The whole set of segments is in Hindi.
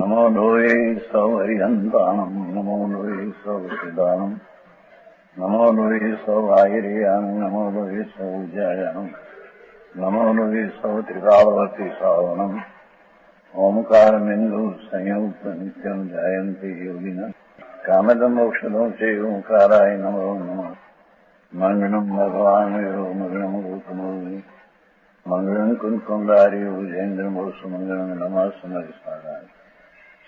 नमो लोये सौहरिहन्ताणम् नमो लोये सौहृदानम् नमो लोये सौभागिर्याम् नमो लोये सौजयानम् नमो लोये सौत्रिकावती सावनम् ओंकारमिन्दु संयुक्त नित्यम् जयन्ति योगिनः कामदम् मोक्षदम् च ओंकाराय नमो नमः मङ्गलम् भगवान् विरो मङ्गलम् रूपमोहि मङ्गलम् कुन्कुण्डारि भुजेन्द्रमोसु मङ्गलम् नमः समरिसाराय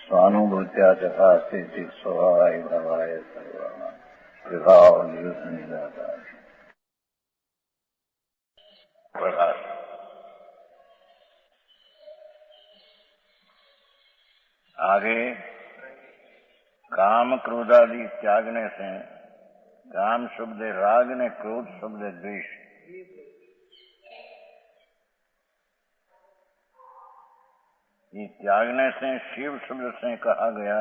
स्वानुभूत्या चकास्ते स्वभावाय भवाय सर्वाः विभाव निदाताय प्रकाश। आगे काम क्रोधादि त्यागने से काम शब्द राग ने क्रोध शब्द द्वेष ये त्यागने से शिव शब्द से कहा गया।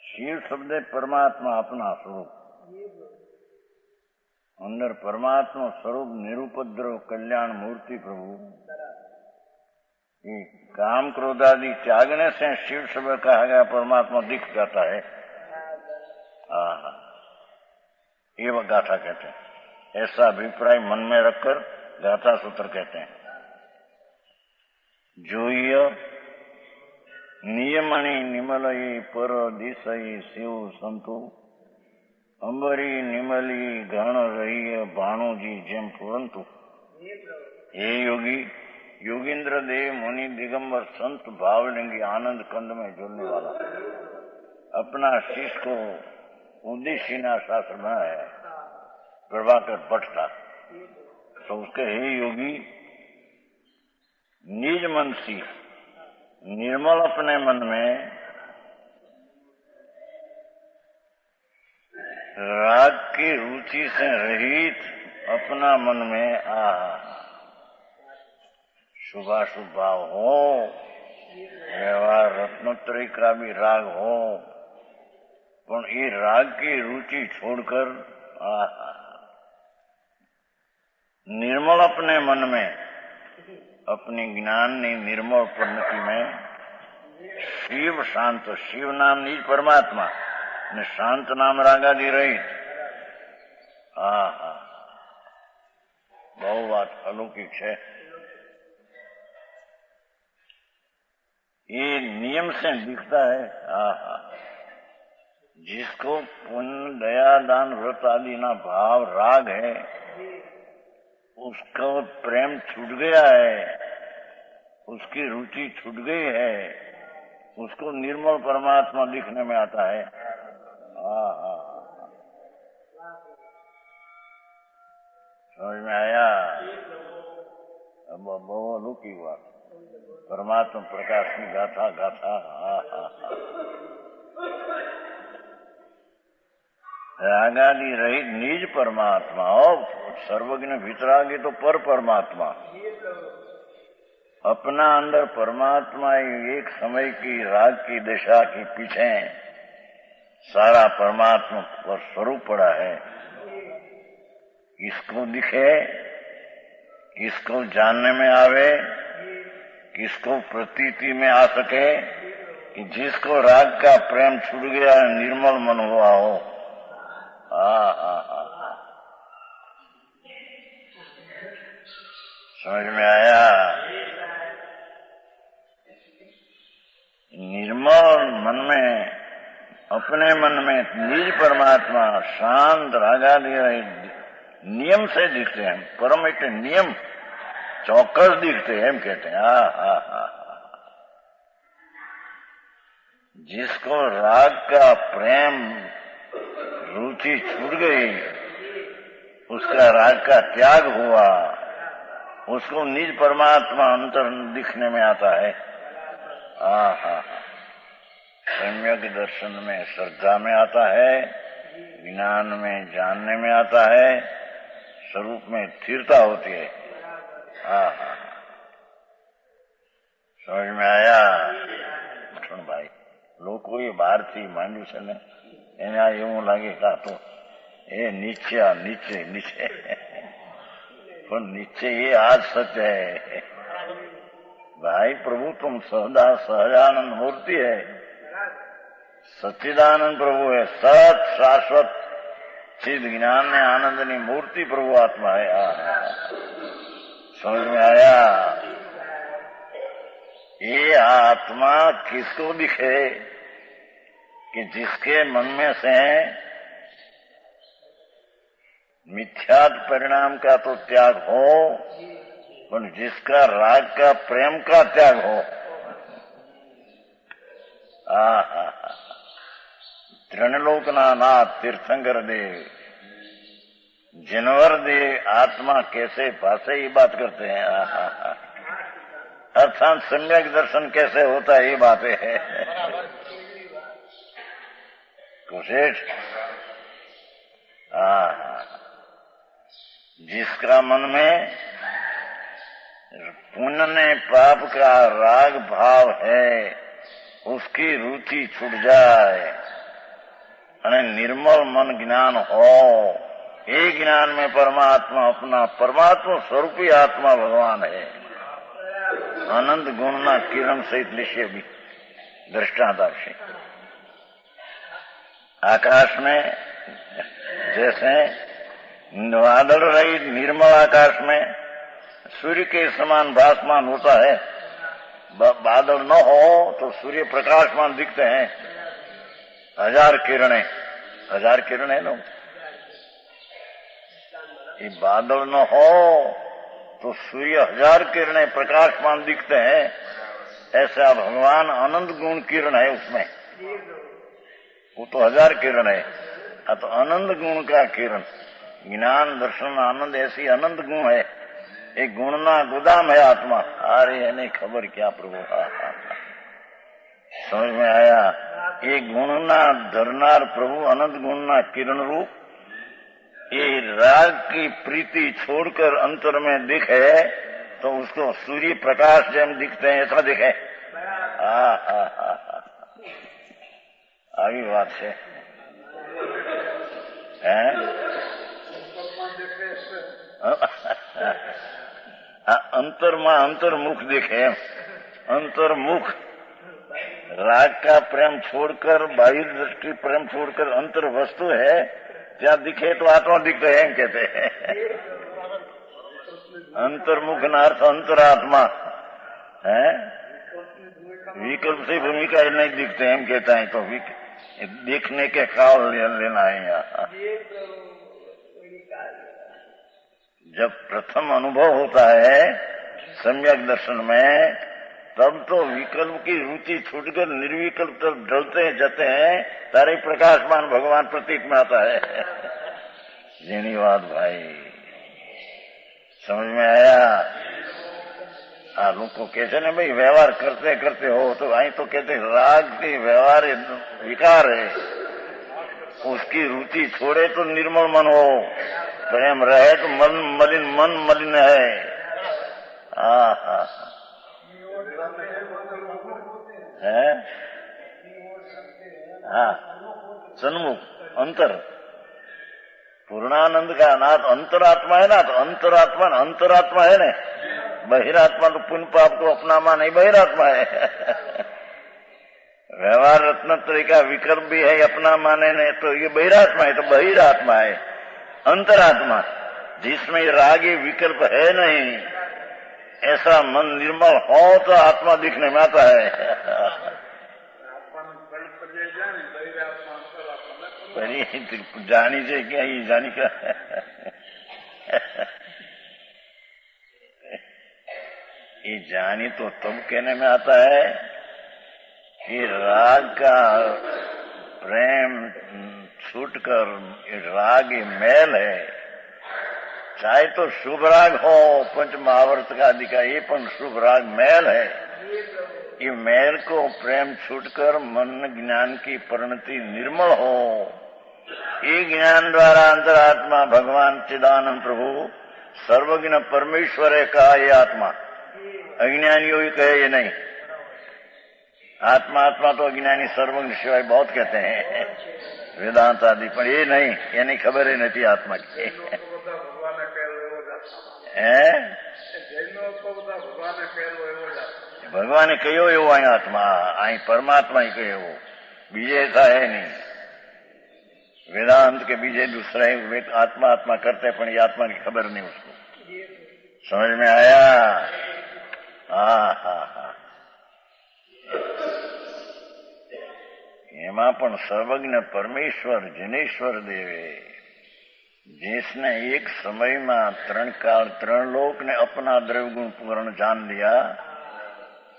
शिव शब्द परमात्मा अपना स्वरूप अंदर परमात्मा स्वरूप निरुपद्रव कल्याण मूर्ति प्रभु। ये काम क्रोधादि त्यागने से शिव शब्द कहा गया परमात्मा दिख जाता है। ये वह गाथा कहते हैं। ऐसा अभिप्राय मन में रखकर गाथा सूत्र कहते हैं। जोय नियमणि निमलये पर दिशये शिव संतु अंबरी निमली गण रही भाणु जी जेम पुरंतु। हे योगी योगींद्र देव मुनि दिगंबर संत भावलिंगी आनंद कंद में जुड़ने वाला अपना शिष्य को उद्देश्य शास्त्र में है प्रभाकर भट्ट था। तो उसके हे योगी निज मन सी निर्मल अपने मन में राग की रुचि से रहित अपना मन में शुभाशुभ भाव हो व्यवहार रत्नोत्तरी का भी राग हो पर ये राग की रुचि छोड़कर निर्मल अपने मन में अपनी ज्ञान ने निर्मल प्रगति में शिव शांत शिव नाम निज परमात्मा ने शांत नाम रागादि रहित बहु बात अलौकिक है। ये नियम से दिखता है। जिसको पुण्य दया दान व्रत आदि ना भाव राग है उसका प्रेम छूट गया है उसकी रुचि छूट गई है उसको निर्मल परमात्मा दिखने में आता है। समझ में आया। अब बहु अलौकिक बात परमात्मा प्रकाश की गाथा गाथा। रागादि रहित निज परमात्मा और सर्वज्ञ वितरागी तो पर परमात्मा अपना अंदर परमात्मा एक समय की राग की दिशा के पीछे सारा परमात्मा पर स्वरूप पड़ा है। किसको दिखे किसको जानने में आवे किसको प्रतीति में आ सके कि जिसको राग का प्रेम छूट गया निर्मल मन हुआ हो। समझ में आया। निर्मल मन में अपने मन में निज परमात्मा शांत रागादि नियम से दिखते हैं। परम एक नियम चौकस दिखते हैं कहते हैं। जिसको राग का प्रेम रुचि छूट गई उसका राग का त्याग हुआ उसको निज परमात्मा अंतर दिखने में आता है। सम्यक दर्शन में श्रद्धा में आता है ज्ञान में जानने में आता है स्वरूप में स्थिरता होती है। समझ में आया। भाई लोग ये बाहर थी मांडू से ने એને એવું લાગે કે તો એ નીચે નીચે નીચે પણ નીચે ये आज सच है भाई। भाई प्रभु तुम सदा सहजानंद मूर्ति है, सच्चिदानंद प्रभु है, सत शाश्वत चिद ज्ञान ने आनंदनी मूर्ति प्रभु आत्मा है। समझ में आया? ये आत्मा किसको दिखे कि जिसके मन में से मिथ्यात परिणाम का तो त्याग हो, पर जिसका राग का प्रेम का त्याग हो। त्रिलोकना नाथ तीर्थंकर देव जिनवर देव आत्मा कैसे पासे ही बात करते हैं। अर्थात सम्यक दर्शन कैसे होता है ये बातें है। कुशेष जिसका मन में पुण्य ने पाप का राग भाव है, उसकी रुचि छूट जाए और निर्मल मन ज्ञान हो, एक ज्ञान में परमात्मा अपना परमात्मा स्वरूपी आत्मा भगवान है। अनंत गुणना किरण सहित लिश्य भी दृष्टांत आकाश में जैसे बादल रहित निर्मल आकाश में सूर्य के समान भासमान होता है। बादल न हो तो सूर्य प्रकाशमान दिखते हैं, हजार किरणें नो। ये बादल न हो तो सूर्य हजार किरणें प्रकाशमान दिखते हैं। ऐसा भगवान अनंत गुण किरण है, उसमें वो तो हजार किरण है, तो अनंत गुण का किरण ज्ञान दर्शन आनंद ऐसी अनंत गुण है। एक गुणना गोदाम है आत्मा। अरे नहीं खबर क्या प्रभु, समझ में आया? एक गुणना धरनार प्रभु अनंत गुणना किरण रूप, ये राग की प्रीति छोड़कर अंतर में दिखे तो उसको सूर्य प्रकाश जैसे दिखते हैं, ऐसा दिखे। आगे बात है अंतर्मुख दिखे। अंतर्मुख राग का प्रेम छोड़कर, बाह्य दृष्टि प्रेम छोड़कर अंतर वस्तु है, क्या दिखे तो आत्मा दिखते हैं कहते हैं। अंतर्मुख न अर्थ अंतरात्मा है, विकल्प से भूमिका नहीं दिखते हैं कहता है, तो देखने के काल लेना है यहाँ। जब प्रथम अनुभव होता है सम्यक दर्शन में, तब तो विकल्प की रुचि छूटकर निर्विकल्प तक ढलते जाते हैं, तारे प्रकाशमान भगवान प्रतीत में आता है। धन्यवाद भाई, समझ में आया? लोग को कहते ना भाई व्यवहार करते करते हो, तो आई तो कहते राग की व्यवहार विकार है, उसकी रुचि छोड़े तो निर्मल मन हो, प्रेम रहे तो मन मलिन है। सन्मुख अंतर पूर्णानंद का नाथ अंतरात्मा है ना, तो अंतरात्मा है ना। बहिरात्मा तो पुण्य पाप को अपना मान नहीं, बहिरात्मा है। व्यवहार रत्न तरीका विकल्प भी है, अपना माने नहीं, तो ये बहिरात्मा है, तो बहिरात्मा है। अंतरात्मा जिसमें रागी विकल्प है नहीं, ऐसा मन निर्मल हो तो आत्मा दिखने में आता है। जानी से क्या ये जानी का ये जानी तो तब कहने में आता है कि राग का प्रेम छूटकर राग ही मैल है। चाहे तो शुभ राग हो, पंच महावर्त का अधिका, ये पण शुभ राग मैल है। ये मैल को प्रेम छूटकर मन ज्ञान की परिणति निर्मल हो, ये ज्ञान द्वारा अंतरात्मा भगवान चिदानंद प्रभु सर्वज्ञ परमेश्वर है कहा। ये आत्मा अज्ञानियों ही कहे, ये नहीं। आत्मा तो अज्ञानी सर्वज्ञ शिवाय बहुत कहते हैं वेदांत आदि, पर ये नहीं, ये नहीं खबर ही नहीं आत्मा की। ભગવાને કયો એવો અહીં આત્મા, અહીં પરમાત્મા કયો એવો, બીજે ऐसा है नहीं। वेदांत के बीजे दूसरा है, आत्मा आत्मा करते पण ये आत्मा की खबर नहीं उसको। समझ में आया? હા હા હા। એમાં પણ સર્વજ્ઞ પરમેશ્વર જનેશ્વર દેવે जिसने एक समय में 3 काल 3 लोक ने अपना द्रव्य पूर्ण जान लिया,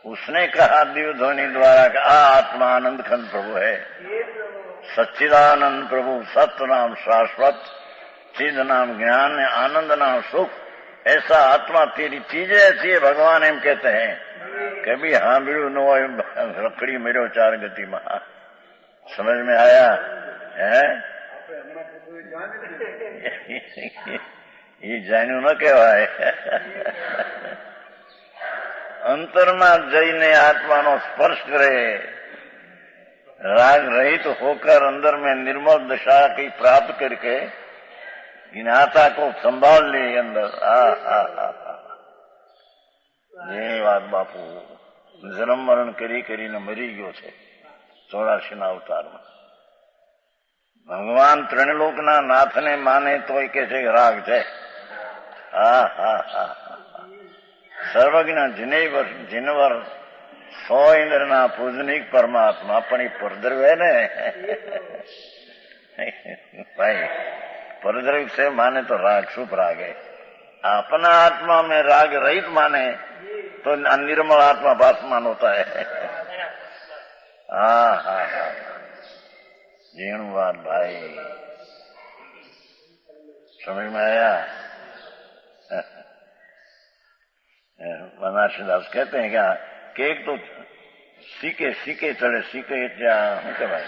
उसने कहा दिव्य ध्वनि द्वारा कि आत्मा आनंद खंड प्रभु है, सच्चिदानंद प्रभु, सत्य नाम शाश्वत, चिद नाम ज्ञान, आनंद नाम सुख, ऐसा आत्मा तेरी चीजें ऐसी है। भगवान एम कहते हैं, कभी हाँ बिड़ू नो रखड़ी मेरो 4 गति महा। समझ में आया है? ये जान्यू न कहेवाय। अंतरमा जईने आत्मा नो स्पर्श करे, राग रहित होकर अंदर में निर्मल दशा की प्राप्त करके इन आत्मा को संभाल ले अंदर। ये बात बापू जन्म मरण करी કરીને મરી ગયો છે 84 ના અવતારમાં। ભગવાન 3 લોકના નાથને માને તોય કે છે રાગ છે। સર્વજ્ઞ જીનવર 100 ઇન્દ્રના પૂજનિક પરમાત્મા પણ એ પરદ્રવ્ય ને भाई, परद्रव्य से माने तो राग शुभ राग है। अपना आत्मा में राग रहित माने तो निर्मल आत्मा भासमान होता है। हाँ जीणु बात भाई, समझ में आया? बनारसीदास कहते हैं क्या कि एक तो सीके सीके चढ़े, सीके क्या क्या भाई,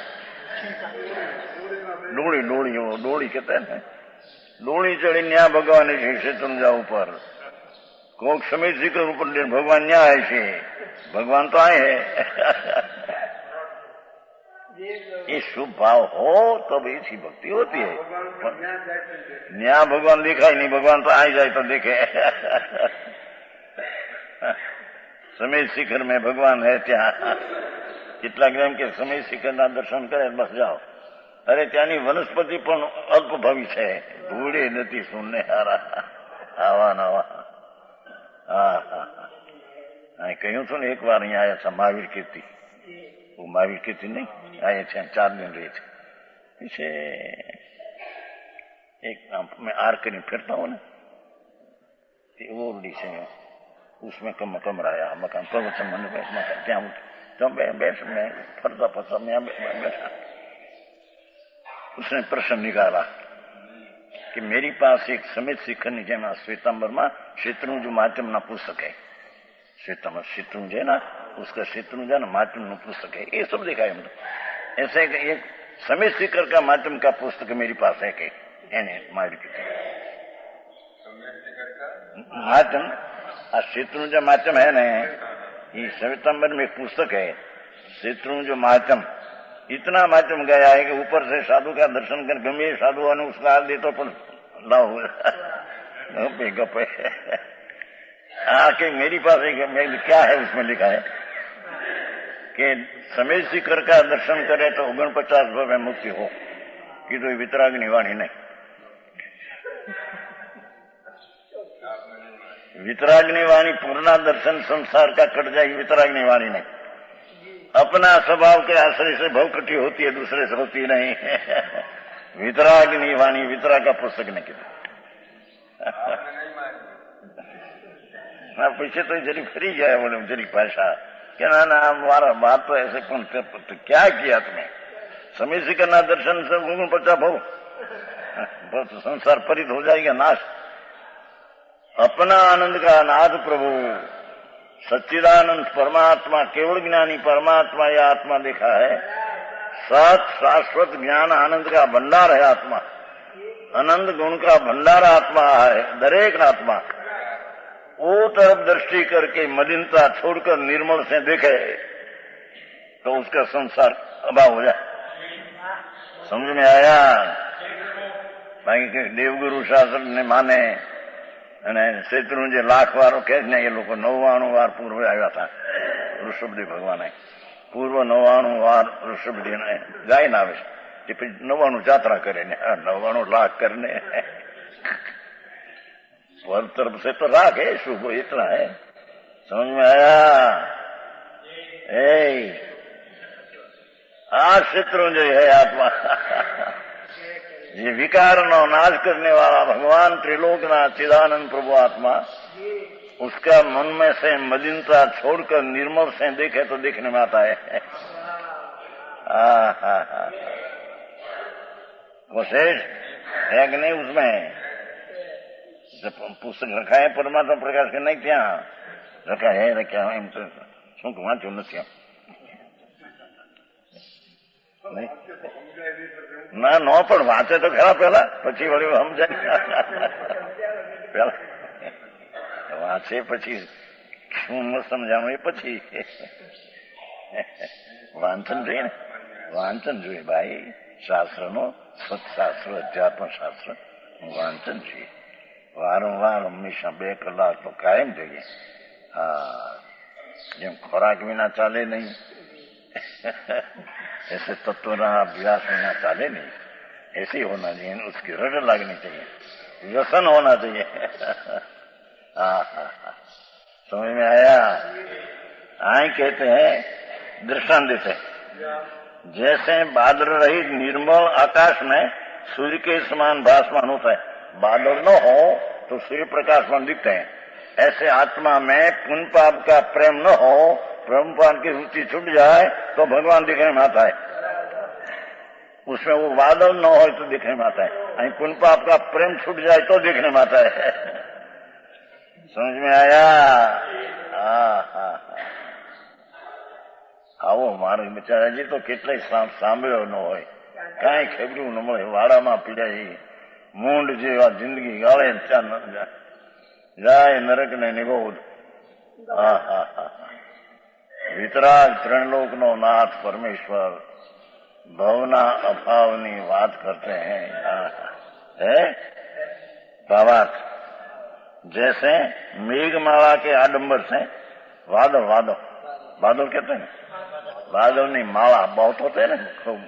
डोली डोली, वो डोली कहते हैं ना, डोली चढ़ी न्या भगवान છે સમજા ઉપર, કોક સમય શિખર ઉપર ભગવાન ન્યા આય છે, भगवान तो आए हैं। ये शुभ भाव हो तब ऐसी भक्ति होती है। न्या भगवान दिखाई नहीं, भगवान तो आ जाए तो देखे। समय शिखर में भगवान है ત્યાં કેટલાક એમ કે સમય શિખરના દર્શન કરે બસ જાઓ। અરે ત્યાંની વનસ્પતિ પણ અલ્પભાવી છે, ધૂળે નથી સુનને હારા આવા નવા। કહ્યું છું ને એક વાર અહીંયા આવ્યા હતા મહાવીર કીર્તિ, वो महावीर कीर्ति नहीं आए थे, 4 दिन रहे थे। पीछे एक मैं आर करी फिरता हूँ ना, वो से उसमें कमरा आया मकान प्रवचन मन मकान क्या तो बैठ मैं फरता फरता मैं बैठा। उसने प्रश्न निकाला कि मेरी पास एक समित शिखर जेम श्वेतांबर में शत्रुंजय माध्यम ना पुस्तक है, श्वेतांबर शत्रुंजय ना उसका शत्रुंजय ना माध्यम न पुस्तक है, ये सब देखा है हमने। ऐसे एक समित शिखर का माध्यम का पुस्तक मेरे पास है कि माध्यम शत्रुंजय माध्यम है ना, ये श्वेतांबर में एक पुस्तक है शत्रुंजय माध्यम। इतना माध्यम गया है कि ऊपर से साधु का दर्शन कर गंभीर साधु ने उसका हाथ दे तो पर लाओ गपे गपे आके मेरी पास क्या है उसमें लिखा है कि समय शिखर का दर्शन करे तो 49 भव में मुक्ति हो, कि तो वितरागनी वाणी नहीं। वितरागनी वाणी पूर्णा दर्शन संसार का कट जाए, वितरागनी वाणी नहीं। अपना स्वभाव के आश्रय से भव कटी होती है, दूसरे से होती नहीं। वितरागनी वाणी वितराग का पुस्तक नहीं किया। पीछे तो जरी फरी गया बोले जरी भाषा क्या ना हमारा बात तो ऐसे कौन तो क्या किया तुम्हें? समय से करना दर्शन से 49 भव, तो संसार परित हो जाएगा नाश। अपना आनंद का नाथ प्रभु सच्चिदानंद परमात्मा, केवल ज्ञानी परमात्मा यह आत्मा देखा है। सत शाश्वत ज्ञान आनंद का भंडार है आत्मा, आनंद गुण का भंडार आत्मा है दरेक आत्मा। वो तरफ दृष्टि करके मलिनता छोड़कर निर्मल से देखे तो उसका संसार अभाव हो जाए। समझ में आया? बाकी देवगुरु शास्त्र ने माने અને શેત્રુંજય લાખ વારો કે ને એ લોકો 99 વાર પૂર્વે આવ્યા હતા। ઋષભદેવ ભગવાને પૂર્વ 99 વાર ઋષભદેવને ગાયન આવે છે, પછી 99 જાત્રા કરે ને 99 लाख करने पर तरफ से तो राग है, शुभ इतना है, समझ में आया? आ शत्रुंजय है आत्मा ये विकार नो नाश करने वाला भगवान त्रिलोकनाथ चिदानंद प्रभु आत्मा, उसका मन में से मलिनता छोड़कर निर्मल से देखे तो देखने में आता है। वो शेष है कि नहीं? उसमें पुस्तक रखा है परमात्मा प्रकाश के नहीं क्या रखा है? रखा है तो શું વાંચ્યું નથી નહીં ના નો પણ વાંચે તો ખરા પેલા, પછી વળી સમજાય પેલા વાંચે પછી શું સમજાણું એ પછી વાંચન જોઈએ ને, વાંચન જોઈએ ભાઈ શાસ્ત્રનો, સત્શાસ્ત્ર અધ્યાત્મ શાસ્ત્ર વાંચન જોઈએ વારંવાર, હંમેશા 2 કલાક તો કાયમ જોઈએ। હા, જેમ ખોરાક વિના ચાલે नहीं ऐसे तत्वना अभ्यास बिना चाले नहीं, ऐसे ही होना चाहिए, उसकी रट लगनी चाहिए, व्यसन होना चाहिए। समझ में आया? आए कहते हैं दृष्टांत देते हैं, जैसे बादल रहित निर्मल आकाश में सूर्य के समान भासमान होता है, बादल न हो तो सूर्य प्रकाशमान दिखते हैं, ऐसे आत्मा में पुण्य पाप का प्रेम न हो, प्रेम पाप की रुचि छूट जाए तो भगवान दिखने में आता है, उसमें वो बादल न हो तो दिखने में आता है, पुण्य पाप का प्रेम छूट जाए तो दिखने में आता है। समझ में आया? આવો મારો બિચારાજી તો કેટલાય સાંભળ્યો ન હોય, કાંઈ ખબરું ન મળે, વાડામાં પીડાય મૂંડ જેવા જિંદગી ગાળે જાય નરક ને નિગોદ। વિતરાગ ત્રણલોકનો નાથ પરમેશ્वर भवना अभावनी बात करते हैं। है भावार्थ, जैसे मेघमाला के आडंबर से बादल बादल बादल कहते हैं, बादल नहीं माला बहुत होते हैं ना, खूब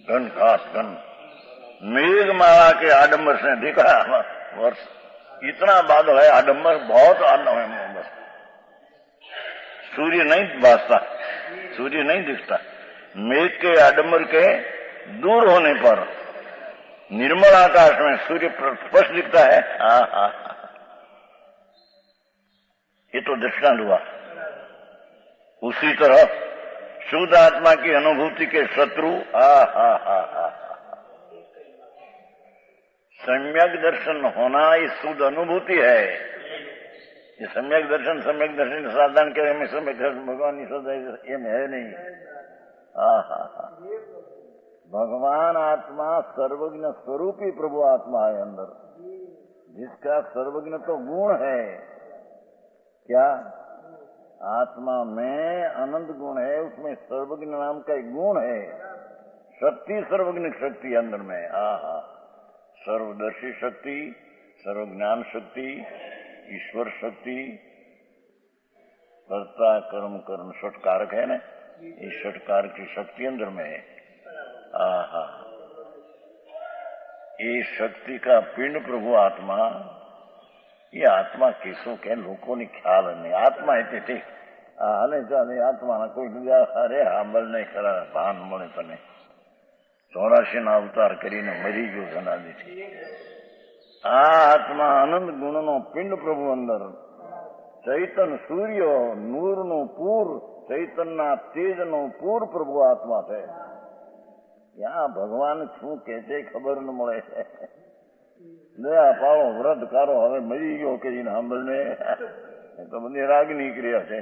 घन खास घन, मेघमाला के आडंबर से दिखा वर्ष इतना बादल है, आडंबर बहुत आडंबर है, बस सूर्य नहीं भासता, सूर्य नहीं दिखता, मेघ के आडंबर के दूर होने पर निर्मल आकाश में सूर्य स्पष्ट दिखता है। ये तो दृष्टांत हुआ। उसी तरह शुद्ध आत्मा की अनुभूति के शत्रु सम्यक दर्शन होना ये शुद्ध अनुभूति है। ये सम्यक दर्शन साधन के हमें सम्यक दर्शन भगवान की सदा ये है नहीं। भगवान आत्मा सर्वज्ञ स्वरूपी प्रभु आत्मा है अंदर, जिसका सर्वज्ञ तो गुण है। क्या आत्मा में अनंत गुण है, उसमें सर्वज्ञ नाम का एक गुण है, शक्ति सर्वज्ञ शक्ति अंदर में। सर्वदर्शी शक्ति, सर्वज्ञान शक्ति, ईश्वर शक्ति, कर्ता कर्म कर्म षटकारक है ना, इस षटकार की शक्ति अंदर में है। ये शक्ति का पिंड प्रभु आत्मा, ये आत्मा किसो के लोगों ने ख्याल नहीं। आत्मा है ठीक हाले चाले आत्मा ना कोई બીજા અરે હાંભળ નહીં ખરા ભાન મળે તને 84 ના અવતાર કરીને મરી ગયો જનાદીથી। આ આત્મા અનંત ગુણનો પિંડ પ્રભુ અંદર, ચૈતન સૂર્ય નૂરનું પૂર, ચૈતનના તેજનો પૂર પ્રભુ આત્મા છે। ત્યાં ભગવાન શું કે છે ખબર ન મળે। દયા પાડો વ્રત કરો, હવે મરી ગયો કરીને સાંભળને તો બધી રાગની ક્રિયા છે।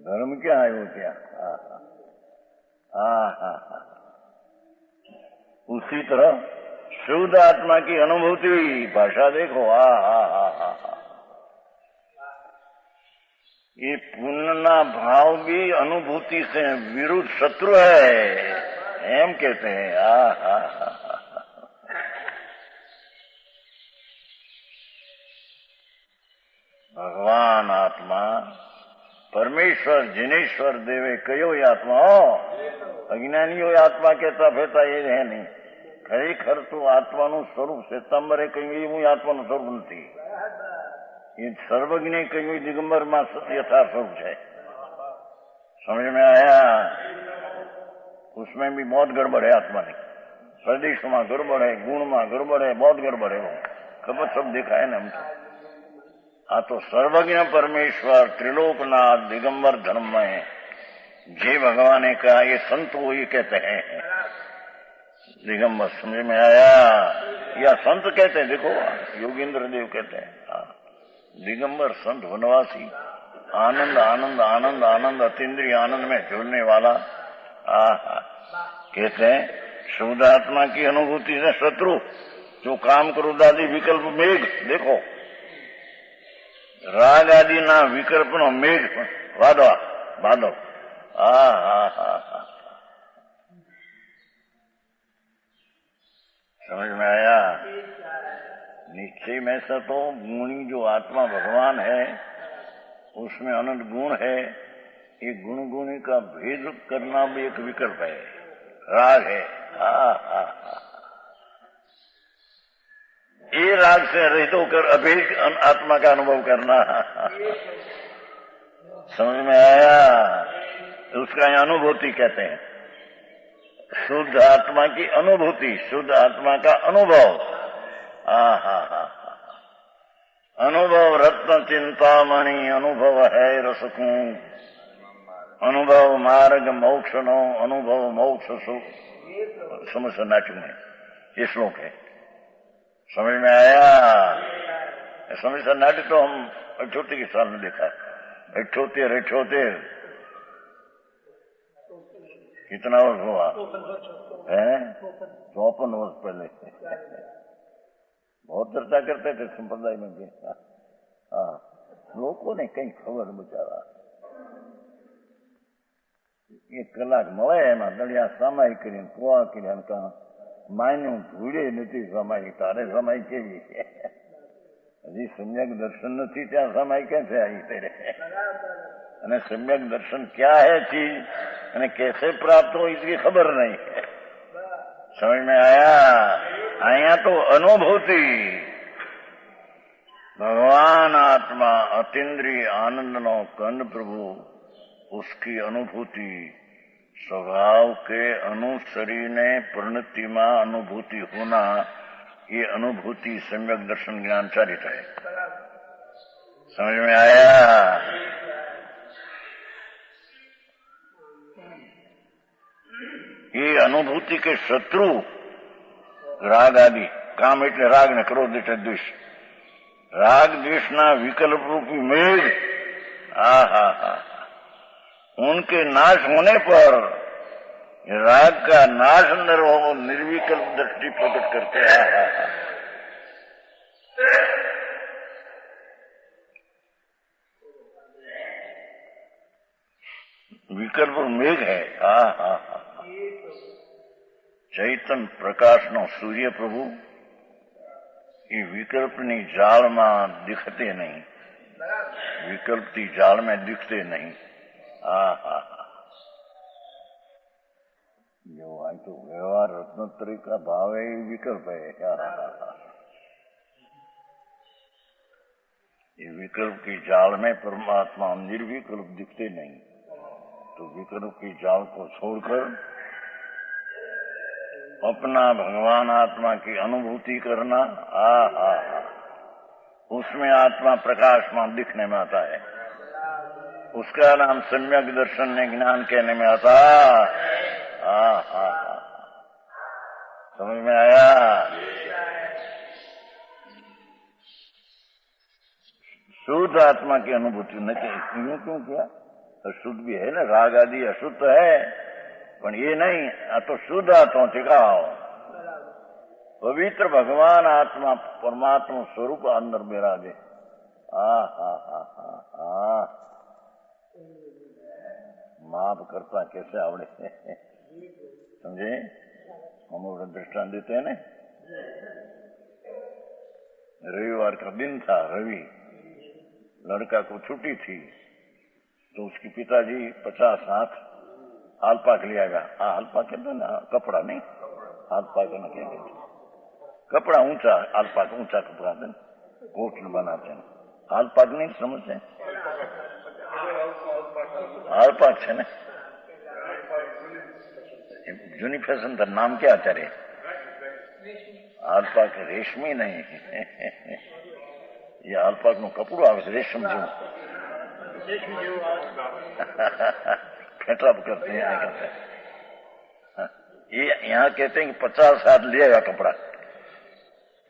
ધર્મ ક્યાં આવ્યો ત્યાં? उसी तरह शुद्ध आत्मा की अनुभूति, भाषा देखो। ये पुण्य भाव भी अनुभूति से विरुद्ध शत्रु है, एम कहते हैं। भगवान आत्मा परमेश्वर जिनेश्वर देवे कयो आत्मा हो अज्ञानीओ आत्मा कहता फिरता ये है नहीं खरेखर तो आत्माનું સ્વરૂપ શ્વેતાંબરે કહ્યું એવું આત્માનું સ્વરૂપ નથી ये सर्वज्ञ કહ્યું દિગંબરમાં यथार्थ स्वरूप है समझ में आया उसमें भी बहुत गड़बड़ है आत्मा की प्रदेश में गड़बड़ है गुण में गड़बड़ है बहुत गड़बड़ है वो खबर सब देखा है ना हम आ तो सर्वज्ञ परमेश्वर त्रिलोकनाथ दिगंबर धर्म में जे भगवान ने कहा ये संत वो ये कहते हैं दिगंबर समझ में आया या संत कहते हैं देखो योगेंद्र देव कहते हैं दिगंबर संत वनवासी आनंद आनंद आनंद आनंद अतीन्द्रिय आनंद में झूलने वाला कहते हैं शुद्ध आत्मा की अनुभूति से शत्रु जो काम क्रोध आदि विकल्प मेघ देखो राग आदि ना विकल्प नो मेघ वादवा बादव समझ में आया निश्चय में से तो गुणी जो आत्मा भगवान है उसमें अनंत गुण है ये गुण गुणी का भेद करना भी एक विकल्प है राग है ये राग से रहित होकर अभेद आत्मा का अनुभव करना समझ में आया उसका अनुभूति कहते हैं शुद्ध आत्मा की अनुभूति शुद्ध आत्मा का अनुभव अनुभव रत्न चिंतामणि अनुभव है रसकू अनुभव मार्ग मोक्ष नो अनुभव मोक्ष सुख समझ नाटक में ये श्लोक है समझ में आया समझ सा नाटक तो हम 78 के साल में देखा 78 कितना वर्ष हुआ है 54 वर्ष पहले बहुत चर्चा करते थे संप्रदाय में भी लोगों ने कई खबर बेचारा एक कलाक મળે એમાં દળિયા સમાઈ કરીને પોવા કરીને કાં માન્યું ભૂલે નથી સમાઈ તારે સમાઈ કેવી હજી સમ્યક દર્શન નથી ત્યાં સમાઈ ક્યાંથી આવી તેરે અને સમ્યક દર્શન क्या है चीज અને कैसे प्राप्त हो इसकी खबर नहीं समझ में आया आया तो अनुभूति भगवान आत्मा अतीन्द्रिय आनंद नो कंद प्रभु उसकी अनुभूति स्वभाव के अनुसरी ने परिणति में अनुभूति होना ये अनुभूति सम्यक दर्शन ज्ञान चारित है समझ में आया ये अनुभूति के शत्रु राग आदि काम એટલે રાગ ને ક્રોધ એટલે દ્વેષ राग द्वेष ना विकल्प रूपी मेघ उनके नाश होने पर राग का नाश निर्विकल्प दृष्टि प्रकट करते विकल्प मेघ है चैतन्य प्रकाश नो सूर्य प्रभु ये विकल्प नी जाल में दिखते नहीं विकल्प की जाल में दिखते नहीं जो आज तो व्यवहार रत्नोत्तरी का भाव है विकल्प है ये विकल्प की जाल में परमात्मा निर्विकल्प दिखते नहीं तो विकल्प की जाल को छोड़कर अपना भगवान आत्मा की अनुभूति करना उसमें आत्मा प्रकाश में दिखने में आता है उसका नाम सम्यक दर्शन ने ज्ञान कहने में आता समझ में आया शुद्ध आत्मा की अनुभूति न यूं क्यों किया अशुद्ध भी है ना राग आदि अशुद्ध है पर ये नहीं तो शुद्ध आत्मा टिकाओ पवित्र भगवान आत्मा परमात्मा स्वरूप अंदर विराजे माफ करता कैसे आवड़े समझे हम दृष्टांत देते हैं ना रविवार का दिन था रवि लड़का को छुट्टी थी तो उसके पिताजी 50 हाथ आलपाक लिया गया। आलपाक कहते ना, कपड़ा नहीं, आलपाक ना कहते, कपड़ा ऊंचा, आलपाक ऊंचा कपड़ा थे, कोट बनाते हैं, आलपाक नहीं समझते, आलपाक है ना, जूनी फैशन का नाम क्या करे, आलपाक रेशमी नहीं ये आलपाक નું કપડું આવે છે રેશમ જેવું फेंटा करते हैं, यहाँ कहते हैं, ये यहाँ कहते हैं कि 50 हाथ लिएगा कपड़ा।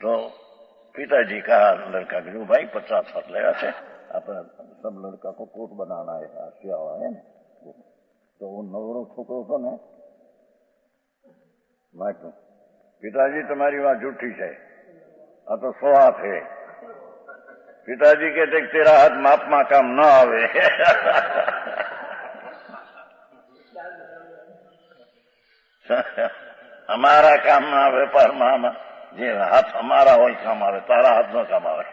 तो पिताजी कहा लड़का के जो भाई 50 हाथ लेगा से अपने सब लड़का को कोट बनाना है, सिया हुआ है ना। तो वो नवरो छोकरो को ने मैं कहूं पिताजी तुम्हारी बात झूठी है, आ तो 100 हाथ है। पिताजी कहते तेरा हाथ माप में काम न आवे हमारा काम ना आवे पर मामा जे हाथ हमारा हो काम आवे, तारा हाथ न काम आवे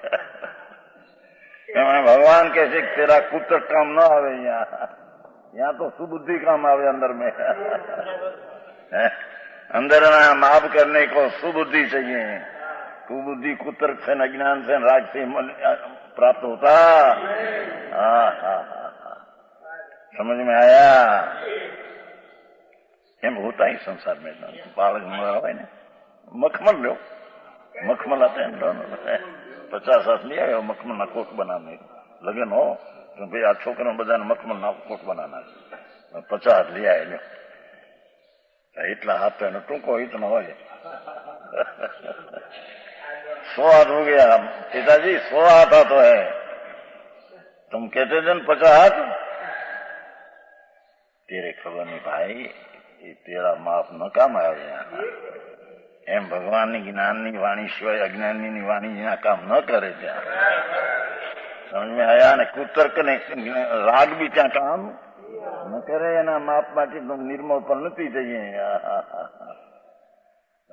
भगवान कैसे तेरा कुत्र काम न आवे, यहाँ तो सुबुद्धि काम आवे अंदर में अंदर ना माफ करने को सुबुद्धि चाहिए। कुबुद्धि कुतर्क से अज्ञान से राग से प्राप्त होता। समझ में आया? एम होता ही संसार में बालक है ना, मखमल लो, मखमल आते हैं 50 हाथ लिया है मखमल ना कोट बनाने लगन हो तो भाई आ छोकरा બધા મખમલ ના કોટ બનાના 50 હાથ लिया है इतना हाथ तो टूंको इतना हो 100 हाथ हो गया। पिताजी 100 हाथ तो है, तुम कहते थे 50 हाथ, तेरे खबर नहीं भाई, ये तेरा माप न काम आया एम भगवान की ज्ञान की वाणी सिवाय अज्ञानी की वाणी यहाँ काम न करे त्या समझ में आया ने। कुतर्क ने राग भी क्या काम न करे ना माप माटी तुम निर्मल परिणति चाहिए।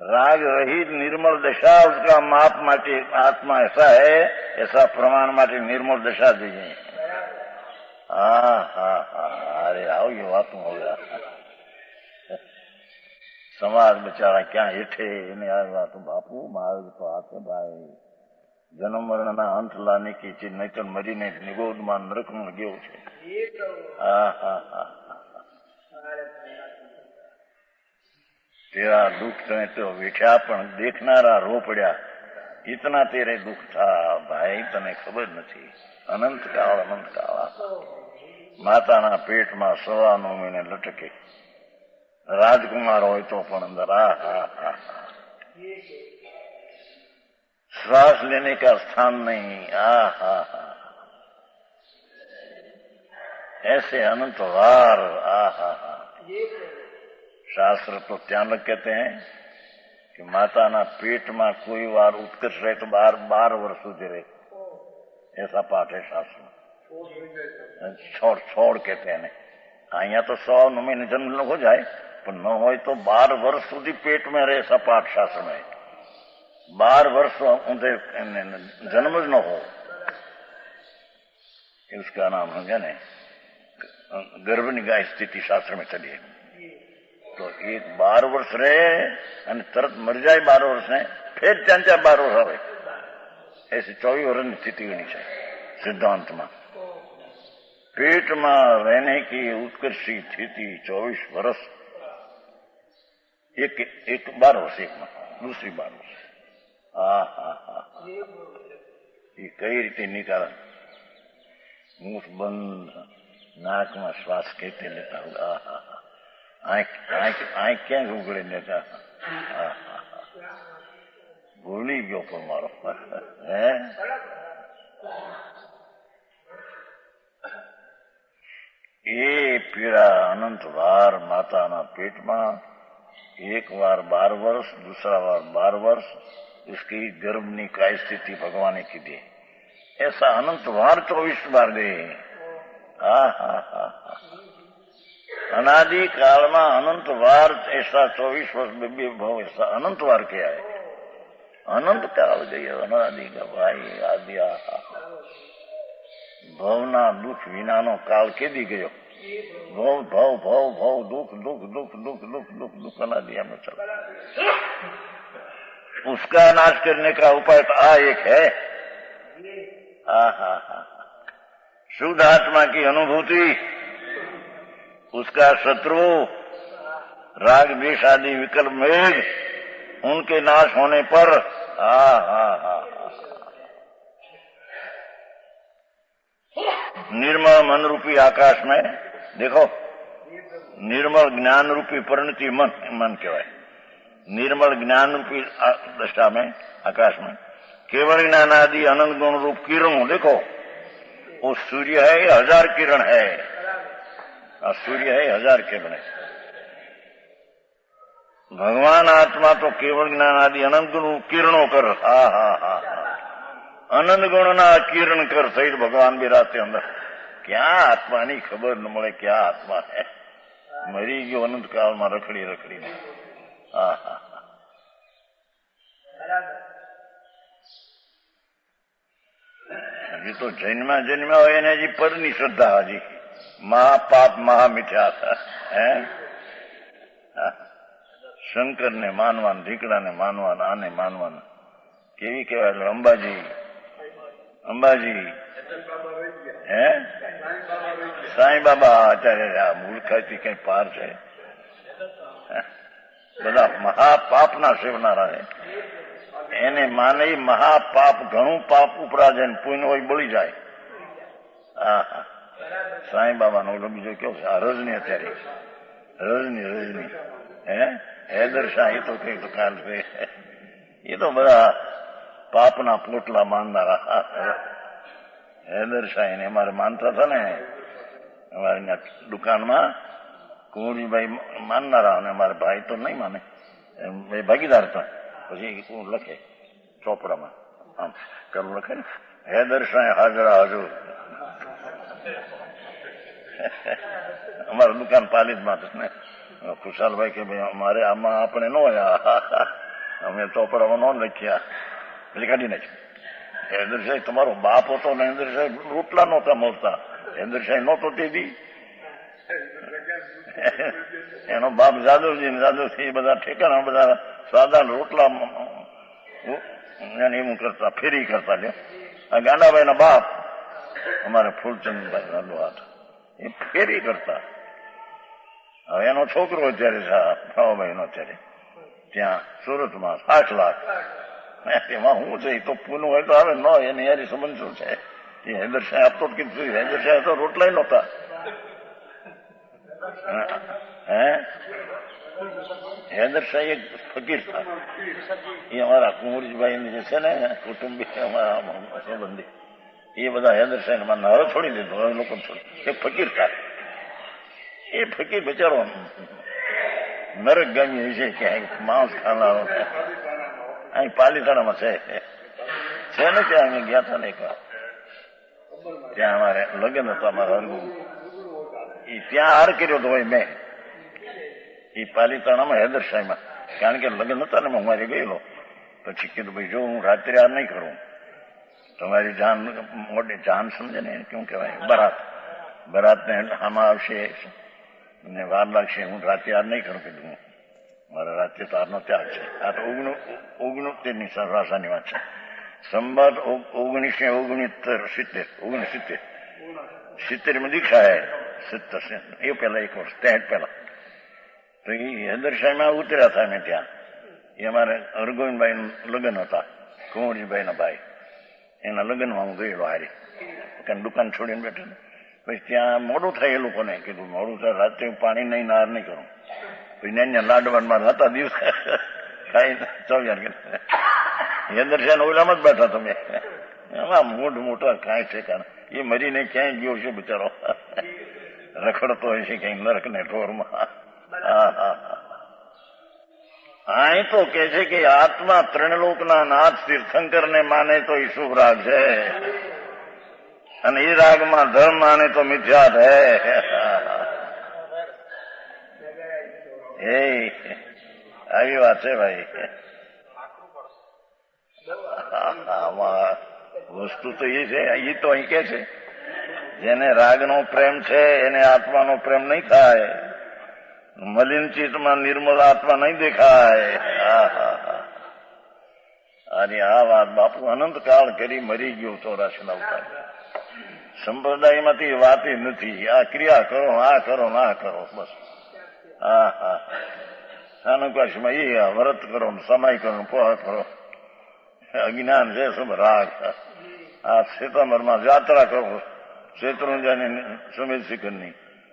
राग रहित निर्मल दशा उसका माप माटी आत्मा ऐसा है, ऐसा प्रमाण माटी निर्मल दशा चाहिए। अरे आओ ये बात हो गया समाज बेचारा क्या हेठे इन्हें आ बात बापू मार्ग तो आते भाई जन्म मरण ना अंत लाने की चीज नहीं तो मरी ने निगोद માં નરક માં ગયો છે। तेरा दुख तने तो वेठ्या पण देखनारा रो पड्या, इतना तेरे दुख था भाई तने खबर नहीं। अनंत काल माता ना पेट में 9 महीने लटके राजकुमार हो तो पण अंदर श्वास लेने का स्थान नहीं। ऐसे अनंत वार शास्त्र तो त्यानक कहते हैं कि माता ना पेट में कोई वार उत्कर्ष रहे तो 12 वर्ष સુધી रहे, ऐसा पाठ है शास्त्र में। छोड़ कहते हैं अहियाँ तो 100 महीने जन्म हो जाए पर न हो तो 12 वर्ष સુધી पेट में रहे, ऐसा पाठ शास्त्र में। 12 वर्ष उनसे जन्म न हो, इसका नाम है ना गर्भनिगाह स्थिति शास्त्र में चलिए। तो एक 12 वर्ष रहे અને તરત મરી જાય 12 वर्ष ने फिर 4 12 वर्ष આવે, ऐसी 24 वर्ष की स्थिति होनी चाहिए सिद्धांत में। पेट में रहने की उत्कृष्ट स्थिति 24 वर्ष, एक 12 वर्ष एक में, दूसरी 12 वर्ष। ये कई रीते निकाल, मुख बंद, नाक में श्वास कहते लेता होगा, आंख क्या उगड़े लेता, भूली गयो पर मारो है। ये पीड़ा अनंत बार माता ना पेट में, एक बार 12 वर्ष, दूसरा बार 12 वर्ष, इसकी गर्भनी काय स्थिति भगवान ने की दी। ऐसा अनंत बार 24 बार गए। अनादि काल में अनंत बार ऐसा 24 वर्ष बेबी भाव ऐसा अनंत बार क्या है, अनंत काल गई अनादि का भाई आदि। ભવના દુઃખ વિનાનો કાળ કેદી ગયો? ભવ ભવ ભવ ભવ દુઃખ દુઃખ દુઃખ દુઃખ દુઃખ દુઃખ દુઃખ अनादि में चला। उसका नाश करने का उपाय तो एक है। शुद्ध आत्मा की अनुभूति, उसका शत्रु राग द्वेष आदि विकल्प मेघ, उनके नाश होने पर निर्मल मन रूपी आकाश में देखो, निर्मल ज्ञान रूपी परिणति मन कहवाय। निर्मल ज्ञान रूपी दशा में आकाश में केवल ज्ञान आदि अनंत गुण रूप किरणों देखो, वो सूर्य है, 1000 किरण है, सूर्य है 1000 किरण है। भगवान आत्मा तो केवल ज्ञान आदि अनंत गुण किरणों कर अनंत गुण ना किरण कर सहित भगवान बिराते अंदर। क्या आत्मा नहीं खबर न મળે क्या आत्मा है? मरी गयो अनंत काल में रखड़ी रखड़ी ने। हजी तो जन्मा जन्मा हो એને હજી પરની શ્રદ્ધા, હજી મહાપાપ મહામિથ્યા है। શંકર ને માનવાન, ઢીકડા ને માનવાન, આને માનવાન કેવી કહેવાય? અંબાજી અંબાજી હે સાંઈ બાબા આચાર્ય મૂર્ખાથી કઈ પાર છે? બધા મહાપાપના સેવનારા છે, એને માને મહાપાપ ઘણું પાપ ઉપરા જાય, પુણ્ય હોય બળી જાય। સાંઈ બાબા નો બીજો કેવો છે? રજની અત્યારે રજની રજની हैदर शाह तो कई तो काल पे ये तो बड़ा पापना पोटला मानना रहा। हैदर शाह ने हमारे मानता था ने, हमारे दुकान में कुंवरी भाई मानना रहा, हमारे भाई तो नहीं माने, भागीदार था। પછી લખે ચોપડામાં આમ પેલું લખે ને, हैदर शाह हाजरा हजूर। અમારા દુકાન પાલિતમાં ને ખુશાલભાઈ કે ભાઈ અમારે આમાં આપણે ન હોય, અમે ચોપડામાં ન લખ્યા, પછી કાઢી નાખ્યું। હેન્દ્ર સાહેબ તમારો બાપ હતો ને, હેન્દ્ર સાહેબ રોટલા નહોતા મળતા, હેન્દ્ર સાહેબ નહોતો તે દી, એનો બાપ જાદવજી ને જાદવજી બધા ઠેકાણા બધા સાદા રોટલા એવું કરતા, ફેરી કરતા। લ્યો આ ગાંડાભાઈ ના બાપ અમારે ફૂલચંદભાઈ રાંધવા હતા, એ ફેરી કરતા। હવે એનો છોકરો અત્યારે ફાવાભાઈ નો અત્યારે ત્યાં સુરતમાં 60 લાખ, એમાં શું છે? એ તો પૂનું હોય તો આવે, ન એની યારી સંબંધ શું છે? એ हैदर शाह આપતો જ કીધું, हैदर शाह તો રોટલા નહોતા। हैदर शाह एक फकीर था, એ અમારા કુંવરજીભાઈ જે છે ને કુટુંબી અમારા સંબંધી, એ બધા हैदर शाह ને હવે છોડી દીધું, હવે લોકો છોડી, એક ફકીર था। એ ફકીર બચારો નરક ગામી છે, ક્યાંય માંસ ખાનારો અહીં પાલીતાણામાં છે ને, ત્યાં અમે ગયા હતા ને એકવાર, ત્યાં અમારે લગ્ન હતા અમારા હરગુ, એ ત્યાં હાર કર્યો હતો ભાઈ મેં, એ પાલીતાણામાં हैदर શાહમાં, કારણ કે લગ્ન હતા ને હું મારે ગયેલો। પછી કીધું ભાઈ જો હું રાત્રે હાર નહીં કરું, તમારી જાન મોટી જાન સમજે ને, કેવું કહેવાય, બરાત ને આમાં આવશે ને વાર લાગશે, હું રાતે હાર નહીં કરું। કીધું મારે રાતે તો હારનો ત્યાગ છે। આ તો 69ની સરવાસાની વાત છે, સંવત 1969 में दीक्षा है 70 એ પહેલા એક વર્ષ 63 પહેલા તો એ हैदर શાહમાં ઉતર્યા હતા મેં ત્યાં। એ અમારે હરગોવિંદભાઈ લગ્ન હતા, કુંવરજીભાઈના ભાઈ, એના લગ્નમાં હું ગયેલો હારી, કારણ દુકાન છોડીને બેઠો। પછી ત્યાં મોડું થાય એ લોકોને, કીધું મોડું થાય રાત્રે પાણી નહીં નાર નહીં કરું। પછી ત્યાં લાડવાનમાં હતા દિવસ ખાઈ ચોવ્યા કે हैदर शाह ઓલામાં જ બેઠા તમે, એમાં મોટા કાંઈ ઠેકાણા, એ મરીને ક્યાંય ગયો છે બિચારો, રખડતો હોય છે ક્યાંય નરક ને ઢોરમાં। અહીં તો કે છે કે આત્મા ત્રણલોકના નાથ તીર્થંકર ને માને તો એ શુભ રાગ છે, અને એ રાગમાં ધર્મ માને તો મિથ્યાત હે। આવી વાત છે ભાઈ। વસ્તુ તો એ છે, એ તો અહીં કે છે જેને રાગનો પ્રેમ છે એને આત્માનો પ્રેમ નહીં થાય. મલિન ચિત્તમાં નિર્મળ આત્મા નહીં દેખાય. અને આ વાત બાપુ અનંતકાળ કરી મરી ગયો 84 અવતાર. સંપ્રદાયમાંથી વાત નથી. આ ક્રિયા કરો, આ કરો, ના કરો, બસ. અનુકાશમાં એ વ્રત કરો, સમય કરો, પોહ કરો. અજ્ઞાન છે સબ રાગ. આ સિતમ્બરમાં યાત્રા કરો, શેત્રુંજાની સમેત શિખરની.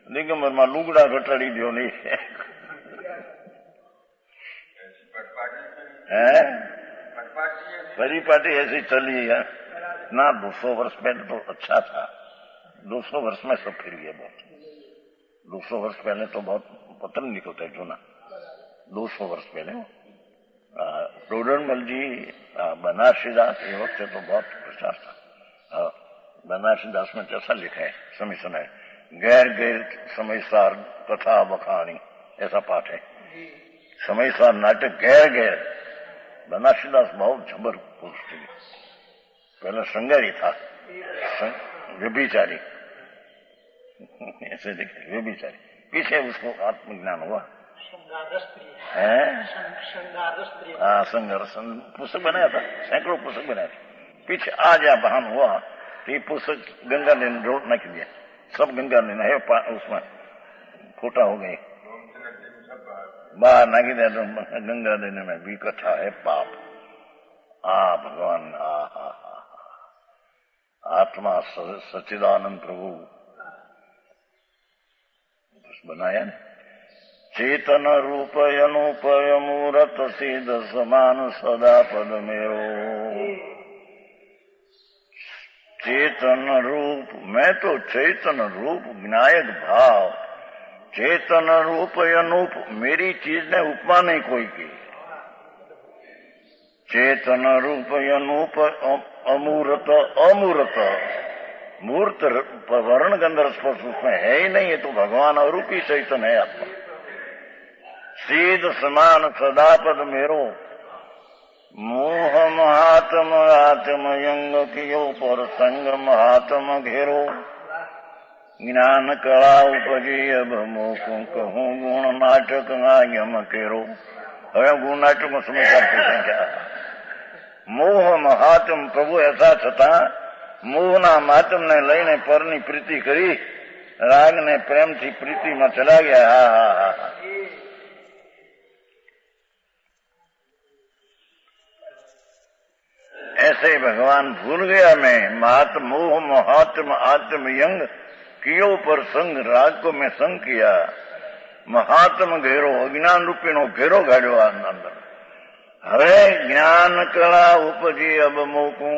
દિગંબરમાં લુગડા ઘટાડી દો નહીં. परिपाटी ऐसी चली है ना. 200 वर्ष पहले तो अच्छा था. 200 वर्ष में सब फिर गया बहुत. 200 वर्ष पहले तो बहुत पत्र निकलता है जूना. 200 वर्ष पहले डोडरमल जी बनारसी दास ये वक्त तो बहुत प्रचार था. बनारसी दास में कैसा लिखा है समय सुना है. गैर गैर समयसार कथा बखानी ऐसा पाठ है. समयसार नाटक गैर गैर. बनारसी दास बहुत जबर पुरुष थे. पहले श्रृंगारी था, व्यभिचारी. ऐसे देखे व्यभिचारी. पीछे उसको आत्मज्ञान हुआ. हाँ, संघर्ष पुस्तक बनाया था. सैकड़ों पुस्तक बनाया था. पीछे आज या बहान हुआ तो ये पुस्तक गंगा ने रोड न दिया. सब गंगा ने है उसमें खोटा हो गए. बाहर नागी दे गंगा देने में भी कथा है पाप. भगवान आत्मा सच्चिदानंद प्रभु बनाया ने. चेतन रूपय अनुपय मूरत सिद्ध समान सदा पद मेरो. चेतन रूप मैं तो चैतन रूप विनायक भाव. चेतन रूप अनूप मेरी चीज ने उपमा नहीं कोई की. चेतन रूप अनूप अमूर्त अमूर्त मूर्त वर्ण गंधर्व स्पर्श उसमें है ही नहीं. है तो भगवान अरूपी चैतन है आत्मा. सीध समान सदापद मेरो. मोह महात्म आत्म यंग कियो पर संग महात्म घेरो. ज्ञान कला उपजी अब मोकूं कहूं गुण नाटक आयम केरो. હવે ગુણ નાટકમાં સમજદાર સંખ્યા. મોહ મહાત્મ પ્રભુ ऐसा છતાં મોહના માતમને લઈને પરની પ્રીતિ કરી રાગને પ્રેમથી પ્રીતિમાં ચલા ગયા. ऐसे भगवान भूल गया मैं. महात्म मोह महात्म आत्म यंग कियो पर संग राग को मैं संग किया. महात्म घेरो अज्ञान रूपी नो घेरो गाड़ो अंदर. हरे ज्ञान कला उपजी अब मोकू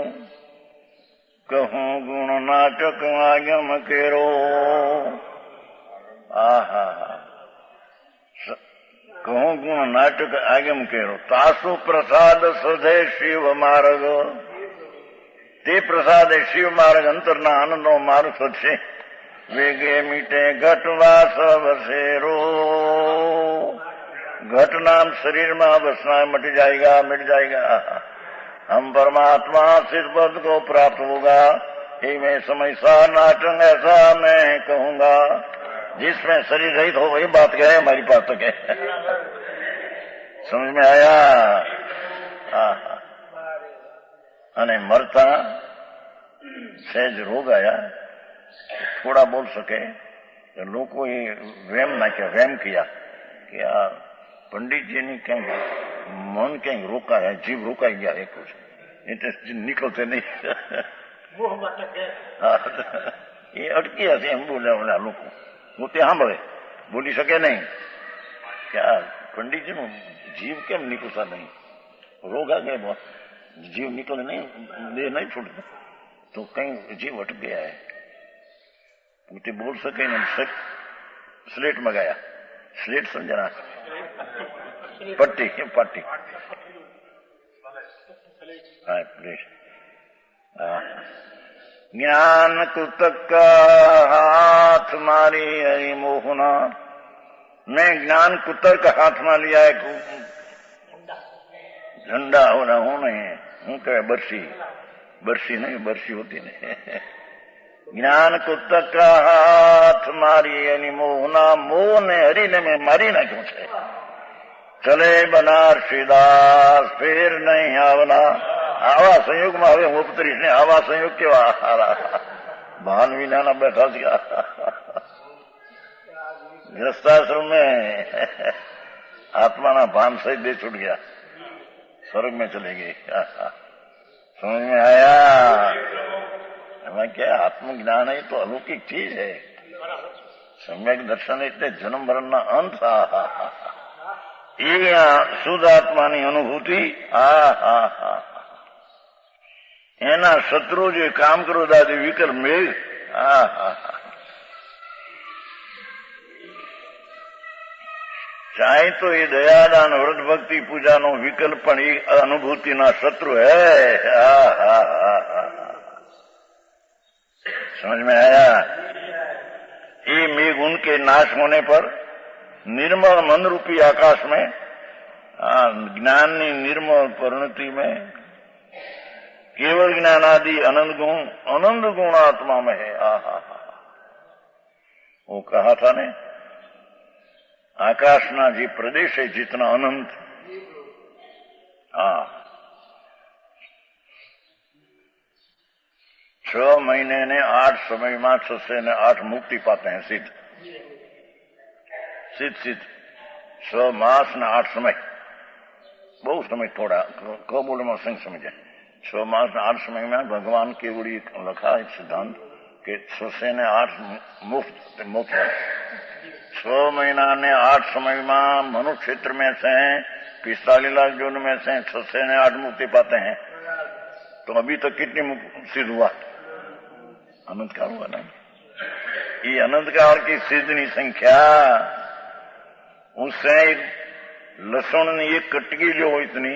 कहूं गुण नाटक आगम केरो. कहूं गुण नाटक आगम केरो. तासु प्रसाद सधे शिव मार्ग. ते प्रसाद शिव मार्ग अंतरना आनंदो मार्ग सदशे. वेगे मीटे घटवास बसेरो. घट नाम शरीर में बसना मिट जाएगा मिट जाएगा. हम परमात्मा सिद्धपद को प्राप्त होगा. ही मैं समयसार नाटक ऐसा मैं कहूंगा. जिसमें शरीर रहित हो वही बात कहे हमारी बात तक है. समझ में आया. अने मरता सहज रोग आया. थोड़ा बोल सके तो लोगों ये वेम नाख्या. वेम किया कि आ पंडित जी ने क्या मन क्या रोका है. जीव रोकाई गया है कुछ निकलते नहीं. ये अटकी हसे हम बोले लोग પોતે સાંભળે બોલી શકે નહીં કે આ પંડિતજીનું જીવ કેમ નીકળતા નહીં. રોગ આ ગયા जीव निकले नहीं, देह नहीं छूटता, तो कहीं जीव अटक गया है. मुझे बोल सके नहीं. स्लेट मंगाया. स्लेट समझना, पट्टी पट्टी. हाँ प्लीज. ज्ञान कुतक का हाथ मारी हरि मोहना. मैं ज्ञान कुतर का हाथ में लिया है. झंडा होना हो नहीं हूँ क्या बरसी. बरसी नहीं, बरसी होती नहीं. જ્ઞાન કુતકા હાથ મારી એની મોહના મોહને હરીને મેં મારી નાખ્યું છે. ચલે બનારસીદાસ ફેર નહીં આવના. આવા સંયોગમાં હવે હું ઉતરીશ ને. આવા સંયોગ કેવા હારા ભાન વિનાના બેઠા થયા. गृहस्थाश्रम में आत्मा भान सहित दे छूट गया, स्वर्ग में चले गए. समझ में आया? हमें क्या आत्मज्ञान है तो अलौकिक चीज है. सम्यक दर्शन એટલે જન્મ મરણના અંત. એ શુદ્ધ આત્માની અનુભૂતિ. એના શત્રુ જે કામ ક્રોધાદી વિકલ્પ મેળ. ચાહે તો એ દયાદાન વ્રત ભક્તિ પૂજાનો વિકલ્પ પણ એ અનુભૂતિના શત્રુ હૈ. समझ में आया? ये मेघ उनके नाश होने पर निर्मल मन रूपी आकाश में ज्ञान की निर्मल परिणति में केवल ज्ञान आदि अनंत गुण आत्मा में है. वो कहा था ने आकाशना जी प्रदेश है जितना अनंत. 6 महीने ने 8 समय में 6 ने 8 मुक्ति पाते हैं. सिद्ध 6 मास ने 8 समय. बहुत समय थोड़ा कबूल में संग समझे. 6 मास ने 8 समय में भगवान की बड़ी लखा है सिद्धांत के 6 ने 8 मुफ्त. 6 महीना ने 8 समय में मनुष्य क्षेत्र में से 45 लाख जोन में से 6 ने 8 मुक्ति पाते हैं. तो अभी तक कितनी सिद्ध हुआ? अनंत काल हुआ ना. ये अनंत काल की सिद्धनी संख्या उससे लसुन एक कटकी जो हो इतनी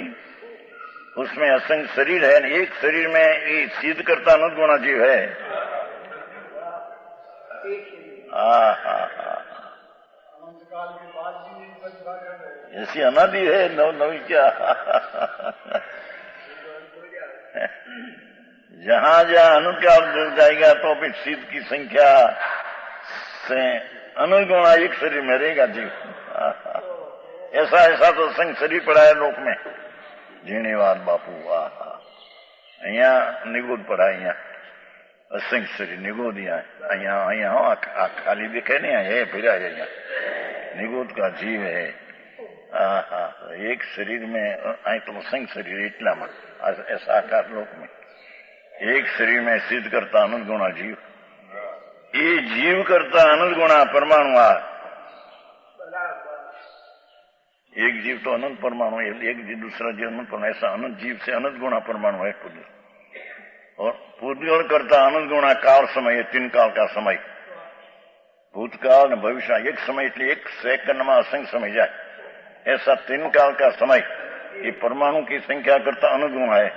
उसमें असंख्य शरीर है. एक शरीर में ये सिद्ध करता अनंत गुणा जीव है. ऐसी अनादि है. नवी क्या जहां जहां अनुकाल जुड़ जाएगा तो फिर सिद्ध की संख्या से अनुगुणा एक शरीर में रहेगा जीव. ऐसा तो संग शरीर पड़ा है लोक में. जीणेवाद बापू अहिया निगोद पड़ा. अहिया असंख्य शरीर निगोद. अहिया खाली दिखे नहीं है फिर अहिया निगोद का जीव है. एक शरीर में आई तो असंख्य शरीर इतना में ऐसा आकार लोक में एक शरीर में सिद्ध करता अनंत गुणा जीव. ये जीव करता अनंत गुणा परमाणु. एक जीव तो अनंत परमाणु है. एक जीव दूसरा जीव अनंत परमाणु. ऐसा अनंत जीव से अनंत गुणा परमाणु है पुद्गल. और पुद्गल करता अनंत गुणा काल समय है. 3 काल का समय. भूतकाल ने भविष्य एक समय એટલે एक सेकंड में असंख्य समय जाए. ऐसा 3 काल का समय ये परमाणु की संख्या करता अनंत गुणा है.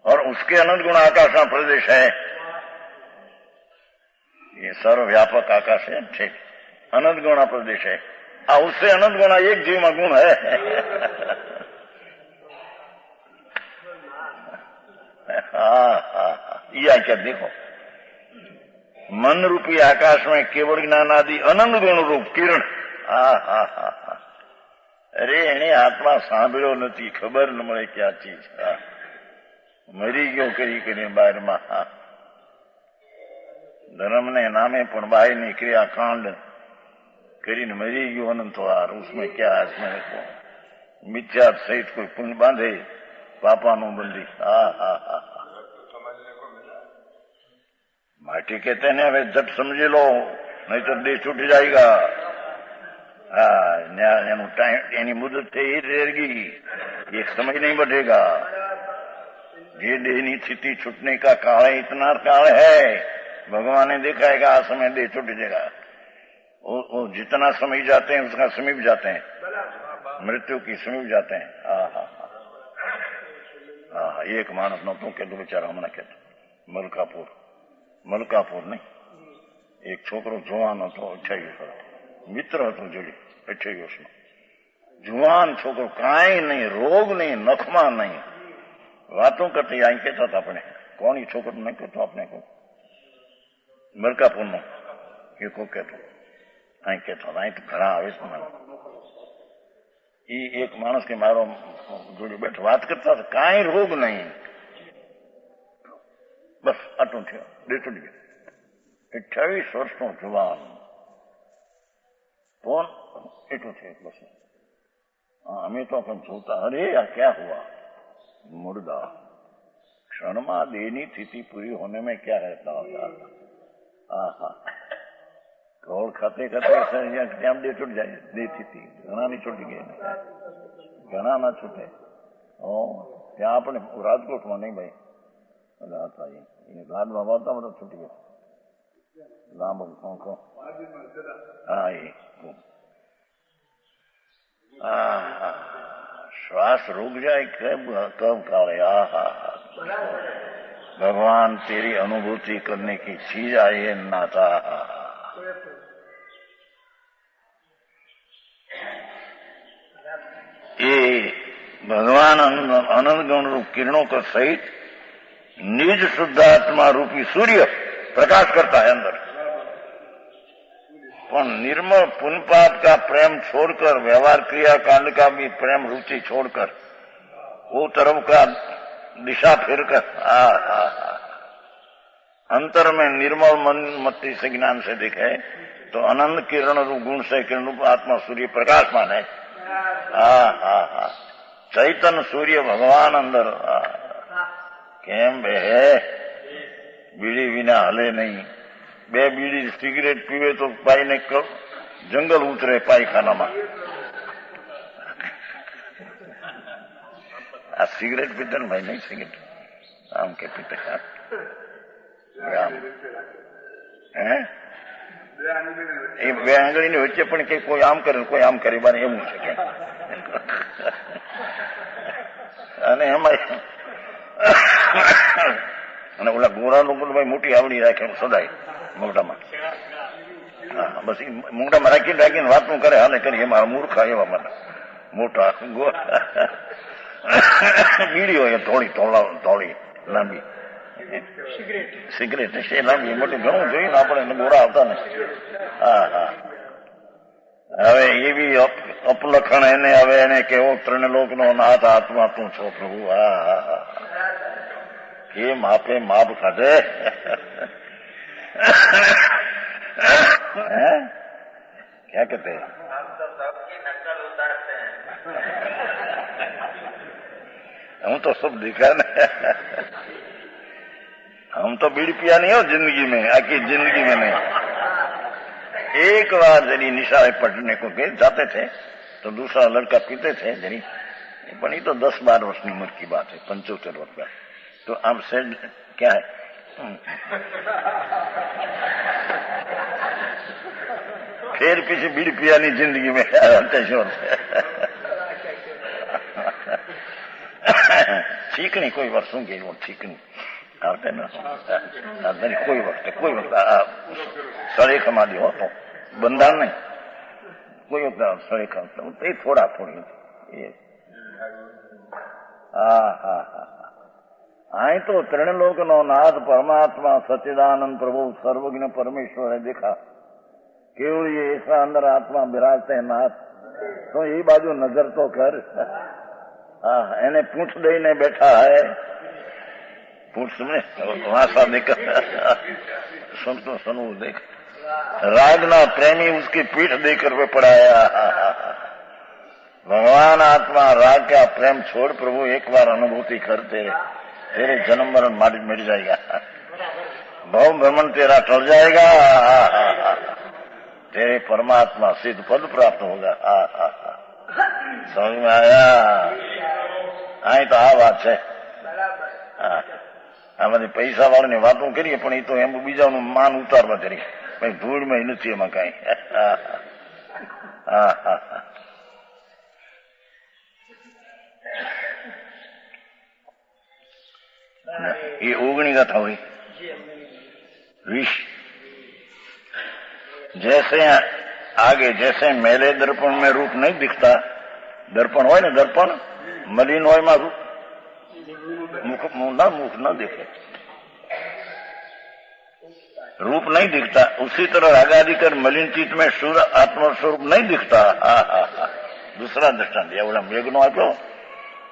और उसके अनंत गुण आकाश का प्रदेश है. ये सर्वव्यापक आकाश है. ठीक अनंत गुणा प्रदेश है. उससे अनंत गुणा एक जीव में गुण है. यह क्या देखो मन रूपी आकाश में केवल ज्ञान आदि अनंत गुण रूप किरण. अरे एने आत्मा सांभळ्यो नथी. खबर न मळे क्या चीज. मरी गयो करी बाहर में. धर्म ने नामे पण बाहर ની ક્રિયા કાંડ કરીને મરી ગયો અનંતવાર. उसमें क्या है? इसमें मिथ्या सहित कोई पुण्य बांधे पापानु बंदी. माटी कहते हैं હવે झट समझ लो नहीं तो देह छूट जाएगा. एनी मुदत थे रहेगी. एक समय नहीं बढ़ेगा. ये देहनी स्थिति छूटने का काल है. इतना काल है भगवान ने देखा है कि आ समय देह छूट जाएगा. वो जितना समय जाते हैं उसका समीप जाते हैं. मृत्यु की समीप जाते हैं. एक मानस नो तो कहते बेचारा हमने कहते मलकापुर नहीं. एक छोकरो जुवान હતો 28 વર્ષ. मित्र હતો જોડે 28 વર્ષનો जुवान छोकरो. काई नहीं रोग नहीं नखमा नहीं. वातों करती आई कहता था अपने. कौन ही छोकरो नहीं कहता अपने को મલકાપુરનો એ કોઈ કહેતો અહીં કહેતો અહીં તો ઘણા આવે છે મને. એ એક માણસ કે મારો જોડે બેઠો વાત કરતા હતા, કાંઈ રોગ નહીં, બસ આટલું થયો, ડેટુડી ગયો. 28 વર્ષનો જવાન ફોન એટલું થયું બસ. हमें तो अपन सोचता अरे यार क्या हुआ, मुर्दा क्षण में देह स्थिति पूरी होने में क्या रहता होगा. हाँ कौड़ खाते खाते क्या दे छूट जाए, दे स्थिति घना नहीं छूटी गई, घना ना छूटे. ત્યાં આપણે રાજકોટમાં નહીં ભાઈ, હતા એ લાડમાં વાતા બધા છૂટી ગયા લાંબો ખોખો. હા એ श्वास रुक जाए कब कब काले. भगवान तेरी अनुभूति करने की चीज आए नाता. ये भगवान अनंत गुण रूप किरणों का सहित निज शुद्धात्मा रूपी सूर्य प्रकाश करता है अंदर. पर निर्मल पुण्य पाप का प्रेम छोड़कर, व्यवहार क्रिया कांड का भी प्रेम रुचि छोड़कर, वो तरफ का दिशा फिरकर अंतर में निर्मल मन मति से ज्ञान से दिखे तो अनंत किरण रूप गुण से किरण रूप आत्मा सूर्य प्रकाशमान है. चैतन्य सूर्य भगवान अंदर. केम बे बीड़ी विना हले नहीं. 2 बीड़ी सिगरेट पीवे तो पाई ने जंगल उतरे पायखाना में. आ सिगरेट पीते ने भाई, नहीं सिगरेट आम के पीते બે આંગળીની વચ્ચે પણ કે કોઈ આમ કરે કોઈ આમ કરે, બાર એવું છે કે. અને એમાં અને ઓલા ગોરા લોકો ભાઈ મોટી આવડી રાખે સદાય મોઢામાં. હા બસ મોઢામાં રાખીને રાખીને વાતું કરે, હાલે કરી. એમાં મૂર્ખા એવા મને મોટા બીડી હોય થોડી થોડી લાંબી સિગરેટ છે, લાંબી મોટી ઘણું જોઈને આપણે ગોરા આવતા ને. હા હવે એવી અપલખણ એને હવે એને કેવો ત્રણલોક નો નાથ આત્મા તું છો પ્રભુ. એ માપે માપ ખાધે. क्या कहते हैं, हम तो सबकी नकल उतारते हैं. हम तो सब दिखा ना. हम तो बीड़ी पिया नहीं हो जिंदगी में, आखिर जिंदगी में नहीं. एक बार जरी निशाने पढ़ने को गए जाते थे तो दूसरा लड़का पीते थे जरी, पर ये तो 10-12 वर्ष की उम्र की बात है, 75 वर्ष का. तो आप से क्या है, फिर किसी बीड़ी पिया नहीं जिंदगी में. छीकनी कोई वर्षों की वो छीकनी आते ना कोई वक्त सड़े खमा दो तो बंधार नहीं कोई वक्त सड़े खा थोड़ा थोड़ी. आई तो त्रिलोक नो नाथ परमात्मा सच्चिदानंद प्रभु सर्वज्ञ परमेश्वर है देखा. केवल ये ऐसा अंदर आत्मा विराजते हैं नाथ, तो ये बाजू नजर तो कर. એને પૂંછ દઈને બેઠા है, पूंछ में भाषा देकर सुनतो सुनू देख रागना प्रेमी उसकी पीठ देकर वे पड़ाया. भगवान आत्मा राग का प्रेम छोड़ प्रभु एक बार अनुभूति करते तेरे जन्म मरण मिट जाएगा, भव भ्रमण तेरा टल जाएगा, तेरे परमात्मा सिद्ध पद प्राप्त होगा. समझ में आया. અહીં તો આ વાત છે. આમાંથી પૈસા વાળાની વાતો કરીએ પણ એ તો એમ બીજાનું માન ઉતારવા જરી ભાઈ ધૂળમાં નથી એમાં કઈ. ये ओगणी कथा हुई. विष जैसे आगे जैसे मेले दर्पण में रूप नहीं दिखता, दर्पण हो ना दर्पण मलिन हो रूप मुख न देखे. रूप नहीं दिखता, उसी तरह रागादि कर मलिन चित्त में सूर्य आत्मस्वरूप नहीं दिखता। दूसरा दृष्टांत एवढा मेघनो आप्यो,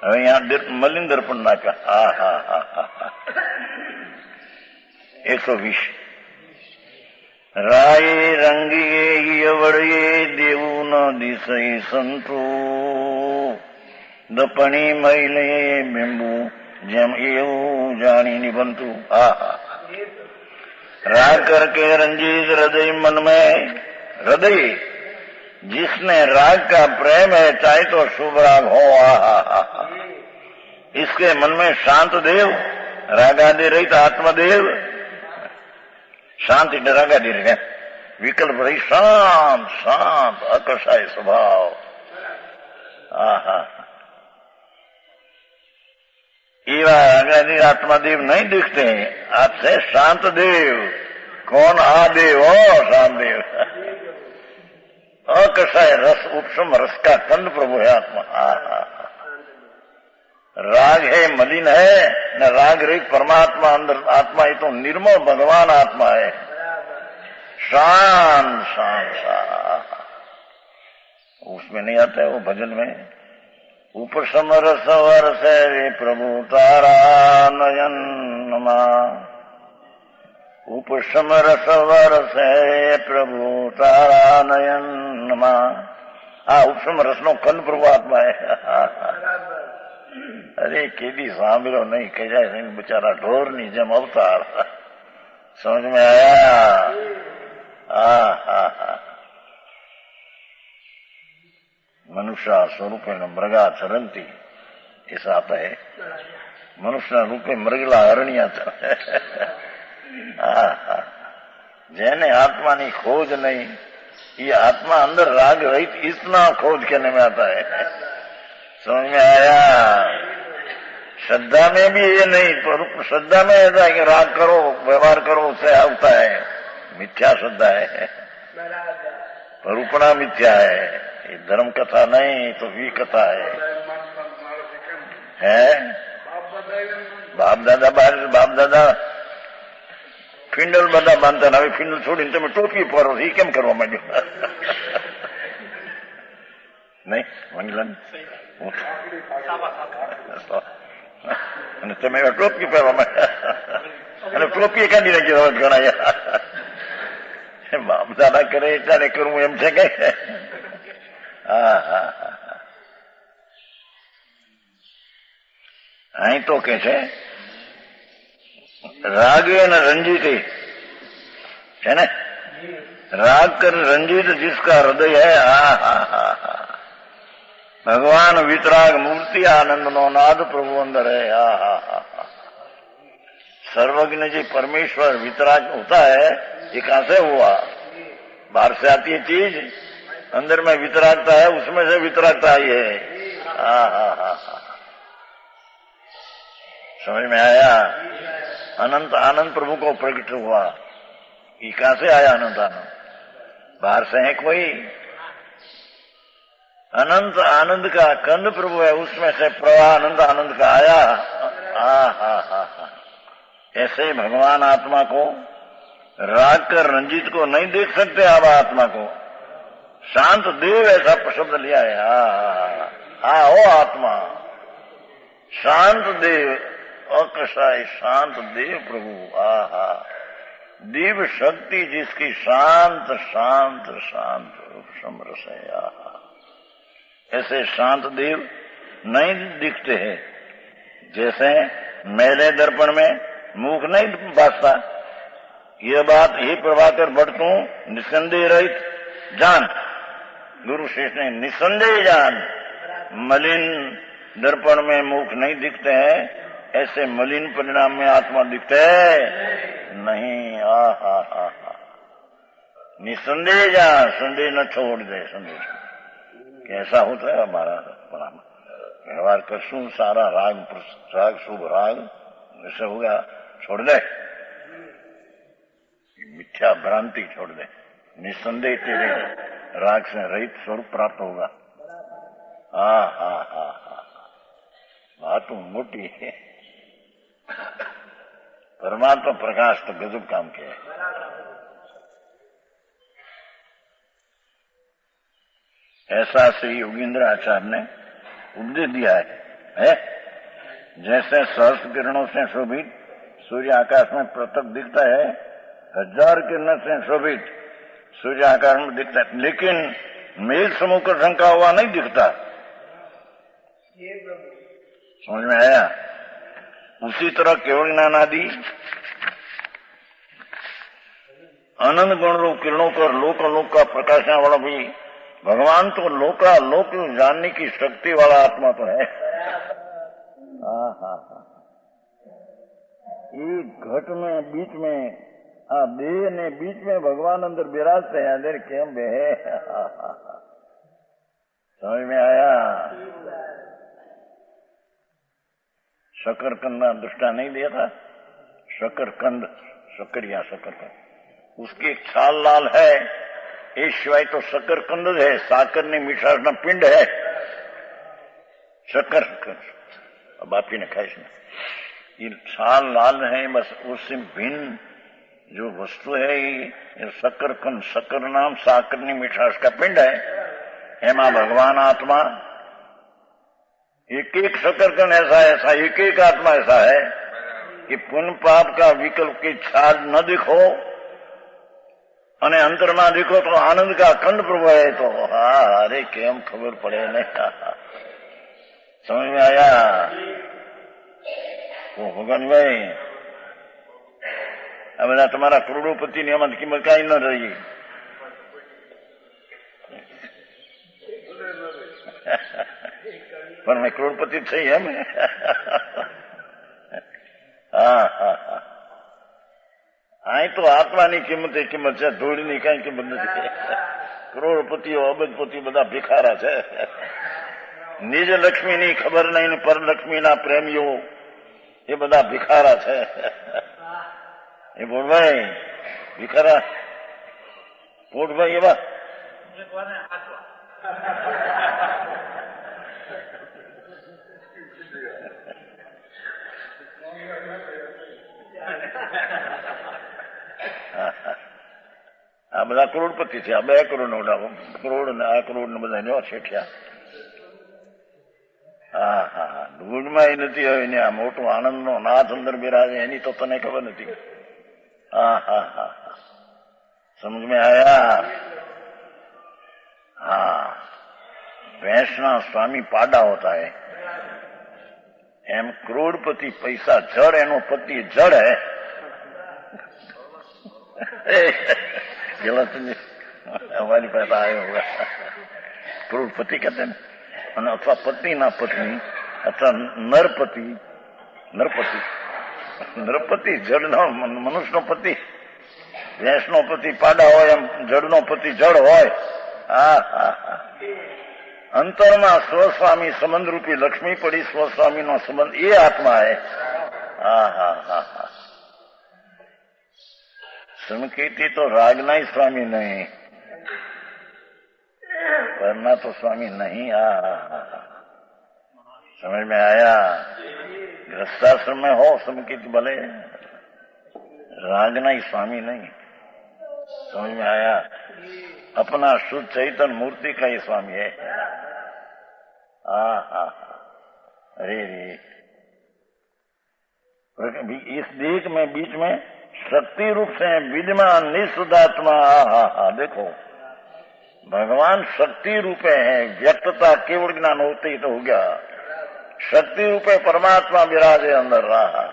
હવે यहाँ मलिन दर्पण नाख्या। 120 રાયે રંગીએ યવળીએ દેવું ન દિશઈ સંતો દપણી મૈલે બિંબુ જેમ એવું જાણી નિબંધુ। राग करके रंजीत हृदय मन में, हृदय जिसने राग का प्रेम है चाहे तो शुभ राग हो, इसके मन में शांत देव रागादि रहित आत्मदेव, शांति रागादि रहित विकल्प रही शांत शांत अकषाय स्वभाव। रागादि आत्मादेव नहीं दिखते हैं, आपसे शांत देव। कौन? आदेव, शांत देव। अकषाय रस उपशम रस का कंद प्रभु है आत्मा। राग है मलिन है न राग रहित परमात्मा अंदर आत्मा ही तो निर्मल भगवान आत्मा है, शांत शांत। उसमें नहीं आता है वो भजन में, उपशम रस वर्षे प्रभु तारा नयन नमा, उपशम रस वर्षे प्रभु तारा नयन नमा। उपशम रस नो कंद प्रभु आत्मा है। अरे केदी सांभळ्यो नहीं, कह बेचारा ढोर नी जेम अवतार। समझ में आया? मनुष्य स्वरूपे मृगा चरंती, ऐसा आता है। मनुष्य रूपे मृगला हरणिया चरे। जेने आत्मा की खोज नहीं, ये आत्मा अंदर राग रहित इतना खोज करने में आता है। समझ में आया? श्रद्धा में भी ये नहीं, पर श्रद्धा में ऐसा है कि राग करो व्यवहार करो उससे आता है, मिथ्या श्रद्धा है, परूपणा मिथ्या है। ये धर्म कथा नहीं तो वी कथा है? बाप दादा फिंडल बदा बांधता, હવે फिंडल छोड़ीने તમે टोपी પહેરો, એ કેમ કરવા માંડ્યો? નહીં મંગલન અને તમે ટોપી પહેરવા માંડ્યા અને ટોપી કાઢી નાખી ઘણા બાપ દાદા કરે એટલે કરવું એમ છે કે? અહીં તો કે છે रागे न रंजीते है ना, राग कर रंजीत जिसका हृदय है। भगवान वितराग मूर्ति आनंद नो नाद प्रभु अंदर है। सर्वज्ञ जी परमेश्वर वितराग होता है, ये कहां से हुआ? बाहर से आती है चीज, अंदर में वितरागता है, उसमें से वितरागता आई है। समझ में आया? अनंत आनंद प्रभु को प्रकट हुआ। ये कहां से आया अनंत आनंद? बाहर से है कोई? अनंत आनंद का कंद प्रभु है, उसमें से प्रवाह अनंत आनंद का आया। ऐसे भगवान आत्मा को राग कर रंजित को नहीं देख सकते आप। आत्मा को शांत देव ऐसा शब्द लिया है। ओ आत्मा शांत देव, अकषाय शांत देव प्रभु। दिव्य शक्ति जिसकी शांत शांत शांत समरस है। ऐसे शांत देव नहीं दिखते हैं। जैसे मैले दर्पण में मुख नहीं बाजता, ये बात ही प्रभाकर बढ़तू निसंदेह रहित जान। गुरु श्रेष्ठ ने निसंदेह जान, मलिन दर्पण में मुख नहीं दिखते हैं, ऐसे मलिन परिणाम में आत्मा दिखते नहीं। निसंदेह जान, संदेह न छोड़ दे। संदेह कैसा होता है हमारा व्यवहार करशू, सारा राग शुभ राग ऐसा हो गया, छोड़ दे, मिथ्या भ्रांति छोड़ दे। निसंदेह तेरे राग से रहित स्वरूप प्राप्त होगा। बात मोटी है। परमात्मा प्रकाश तो गजब काम किया है। ऐसा श्री योगींद्र आचार्य ने उपदेश दिया है? जैसे सहस्त्र किरणों से शोभित सूर्य आकाश में पृथक दिखता है, 1000 किरणों से शोभित सूर्य आकाश में दिखता है, लेकिन मेघ समूह का ढंका हुआ नहीं दिखता। समझ में आया? उसी तरह केवल ज्ञान आदि अनंत गुण रूप किरणों पर लोक लोक का प्रकाशने वाला भी भगवान तो लोका लोक जानने की शक्ति वाला आत्मा तो है। एक घट में बीच में देह ने बीच में भगवान अंदर विराजते हैं, अंदर केम बे। समझ में आया? शकरकंद दृष्टा नहीं दिया था? शकरकंद, शकरिया शकरकंद, उसकी एक छाल लाल है, इस शिवाय तो शकरकंद है, साकर ने मीठा न पिंड है, शकरकंद बापी ने खाई इसमें। ये छाल लाल है, बस उससे भिन्न जो वस्तु है ये शकरकंद, शक्कर नाम साकर ने मीठा का पिंड है। एमा भगवान आत्मा एक एक शकरकंद ऐसा एक एक आत्मा ऐसा है कि पुण्य पाप का विकल्प की छाल न दिखो અને અંતરમાં દેખો તો આનંદ કા ખંડ પ્રભવે તો અરે કેમ ખબર પડે ને? સમજ में आया? તો ભગવાનભાઈ આ બધા તમારા કરોડોપતિની એમાં કિંમત કાંઈ ન રહી। પણ મેં કરોડપતિ થઈ એમ? અહીં તો આત્માની કિંમત એ કિંમત છે, ધૂળની કઈ કિંમત નથી। કરોડપતિઓ અબજપતિ બધા ભિખારા છે। નિજ લક્ષ્મીની ખબર નહીં, પરલક્ષ્મીના પ્રેમીઓ એ બધા ભિખારા છે। એ પોટભાઈ ભિખારા, પોટભાઈ એવા આ બધા કરોડપતિ છે। આ 2 કરોડ નો કરોડ ને આ કરોડ ને બધા નો શેઠિયા। ધૂળમાં એ નથી હોય ને આ મોટો આનંદ નો નાથ અંદર બિરાજે એની તો તને ખબર નથી। समझ में आया? हाँ, भैंस ना स्वामी पाडा होता है, एम करोड़पति पैसा जड़, एनो पति जड़ है। गलत नहीं, हमारी पैसा आए होगा। करोड़पति कहते हैं, अथवा पत्नी ना पत्नी अथवा नरपति, नरपति नरपति जड़ नो मनुष्य नो पति, भैंस नो पति पाडा हो, एम जड़ नो पति जड़ हो। अंतर में स्वस्वामी संबंध रूपी लक्ष्मी पड़ी, स्वस्वामी नो संबंध ये आत्मा है। समकीर्ति तो रागना ही स्वामी नहीं, वरना तो स्वामी नहीं। समझ में आया? गृहस्थाश्रम में हो समकीर्ति भले, रागना ही स्वामी नहीं। समझ में आया? अपना शुद्ध चैतन्य मूर्ति का ही स्वामी है। अरे इस देश में बीच में शक्ति रूप से विद्यमान निःशुद्धात्मा। देखो भगवान शक्ति रूपे है, व्यक्तता केवल ज्ञान होते ही तो हो गया। शक्ति रूपे परमात्मा विराजे अंदर रहा,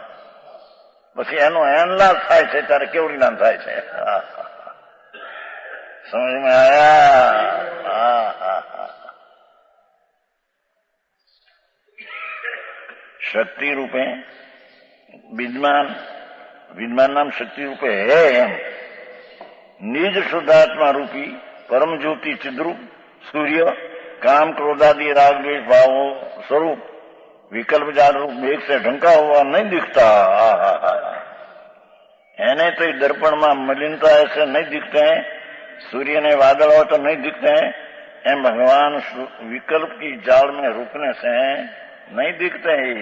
પછી એનો એનલાસ થાય છે ત્યારે કેવું જ્ઞાન થાય છે। समझ में आया? शक्ति रूपे विद्यमान, विद्यमान नाम शक्ति रूपे है एम निज शुद्धात्मा रूपी परम ज्योति चिद्रूप सूर्य काम क्रोधादि राग द्वेष भावों स्वरूप विकल्प जाल रूप मेघ से ढंका हुआ नहीं दिखता। एने तो दर्पण में मलिनता ऐसे नहीं दिखते हैं, सूर्य ने बादल हो तो नहीं दिखते हैं, एम भगवान विकल्प की जाल में रुकने से नहीं दिखते हैं।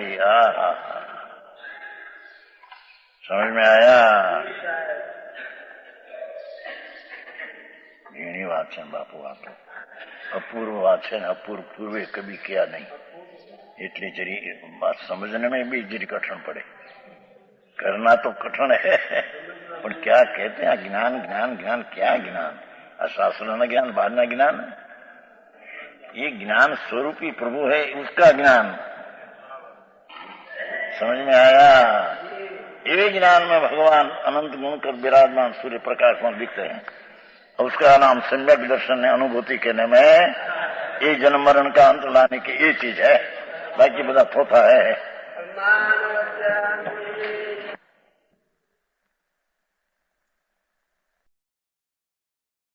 समझ में आया? घणी बात है बापू। आप अपूर्व बात है ने अपूर्व पूर्वे कभी किया नहीं એટલે जरी बात समझने में भी जरी कठिन पड़े। करना तो कठिन है पर क्या कहते हैं ज्ञान ज्ञान ज्ञान क्या ज्ञान शास्त्र न ज्ञान बाद न ज्ञान ये ज्ञान स्वरूपी प्रभु है उसका ज्ञान समझ में आया। ये ज्ञान में भगवान अनंत गुण कर विराजमान सूर्य प्रकाश में दिखते हैं और उसका नाम सम्यक दर्शन है अनुभूति कहने में ये जन्म मरण का अंत लाने की ये चीज है बाकी बड़ा थोथा है।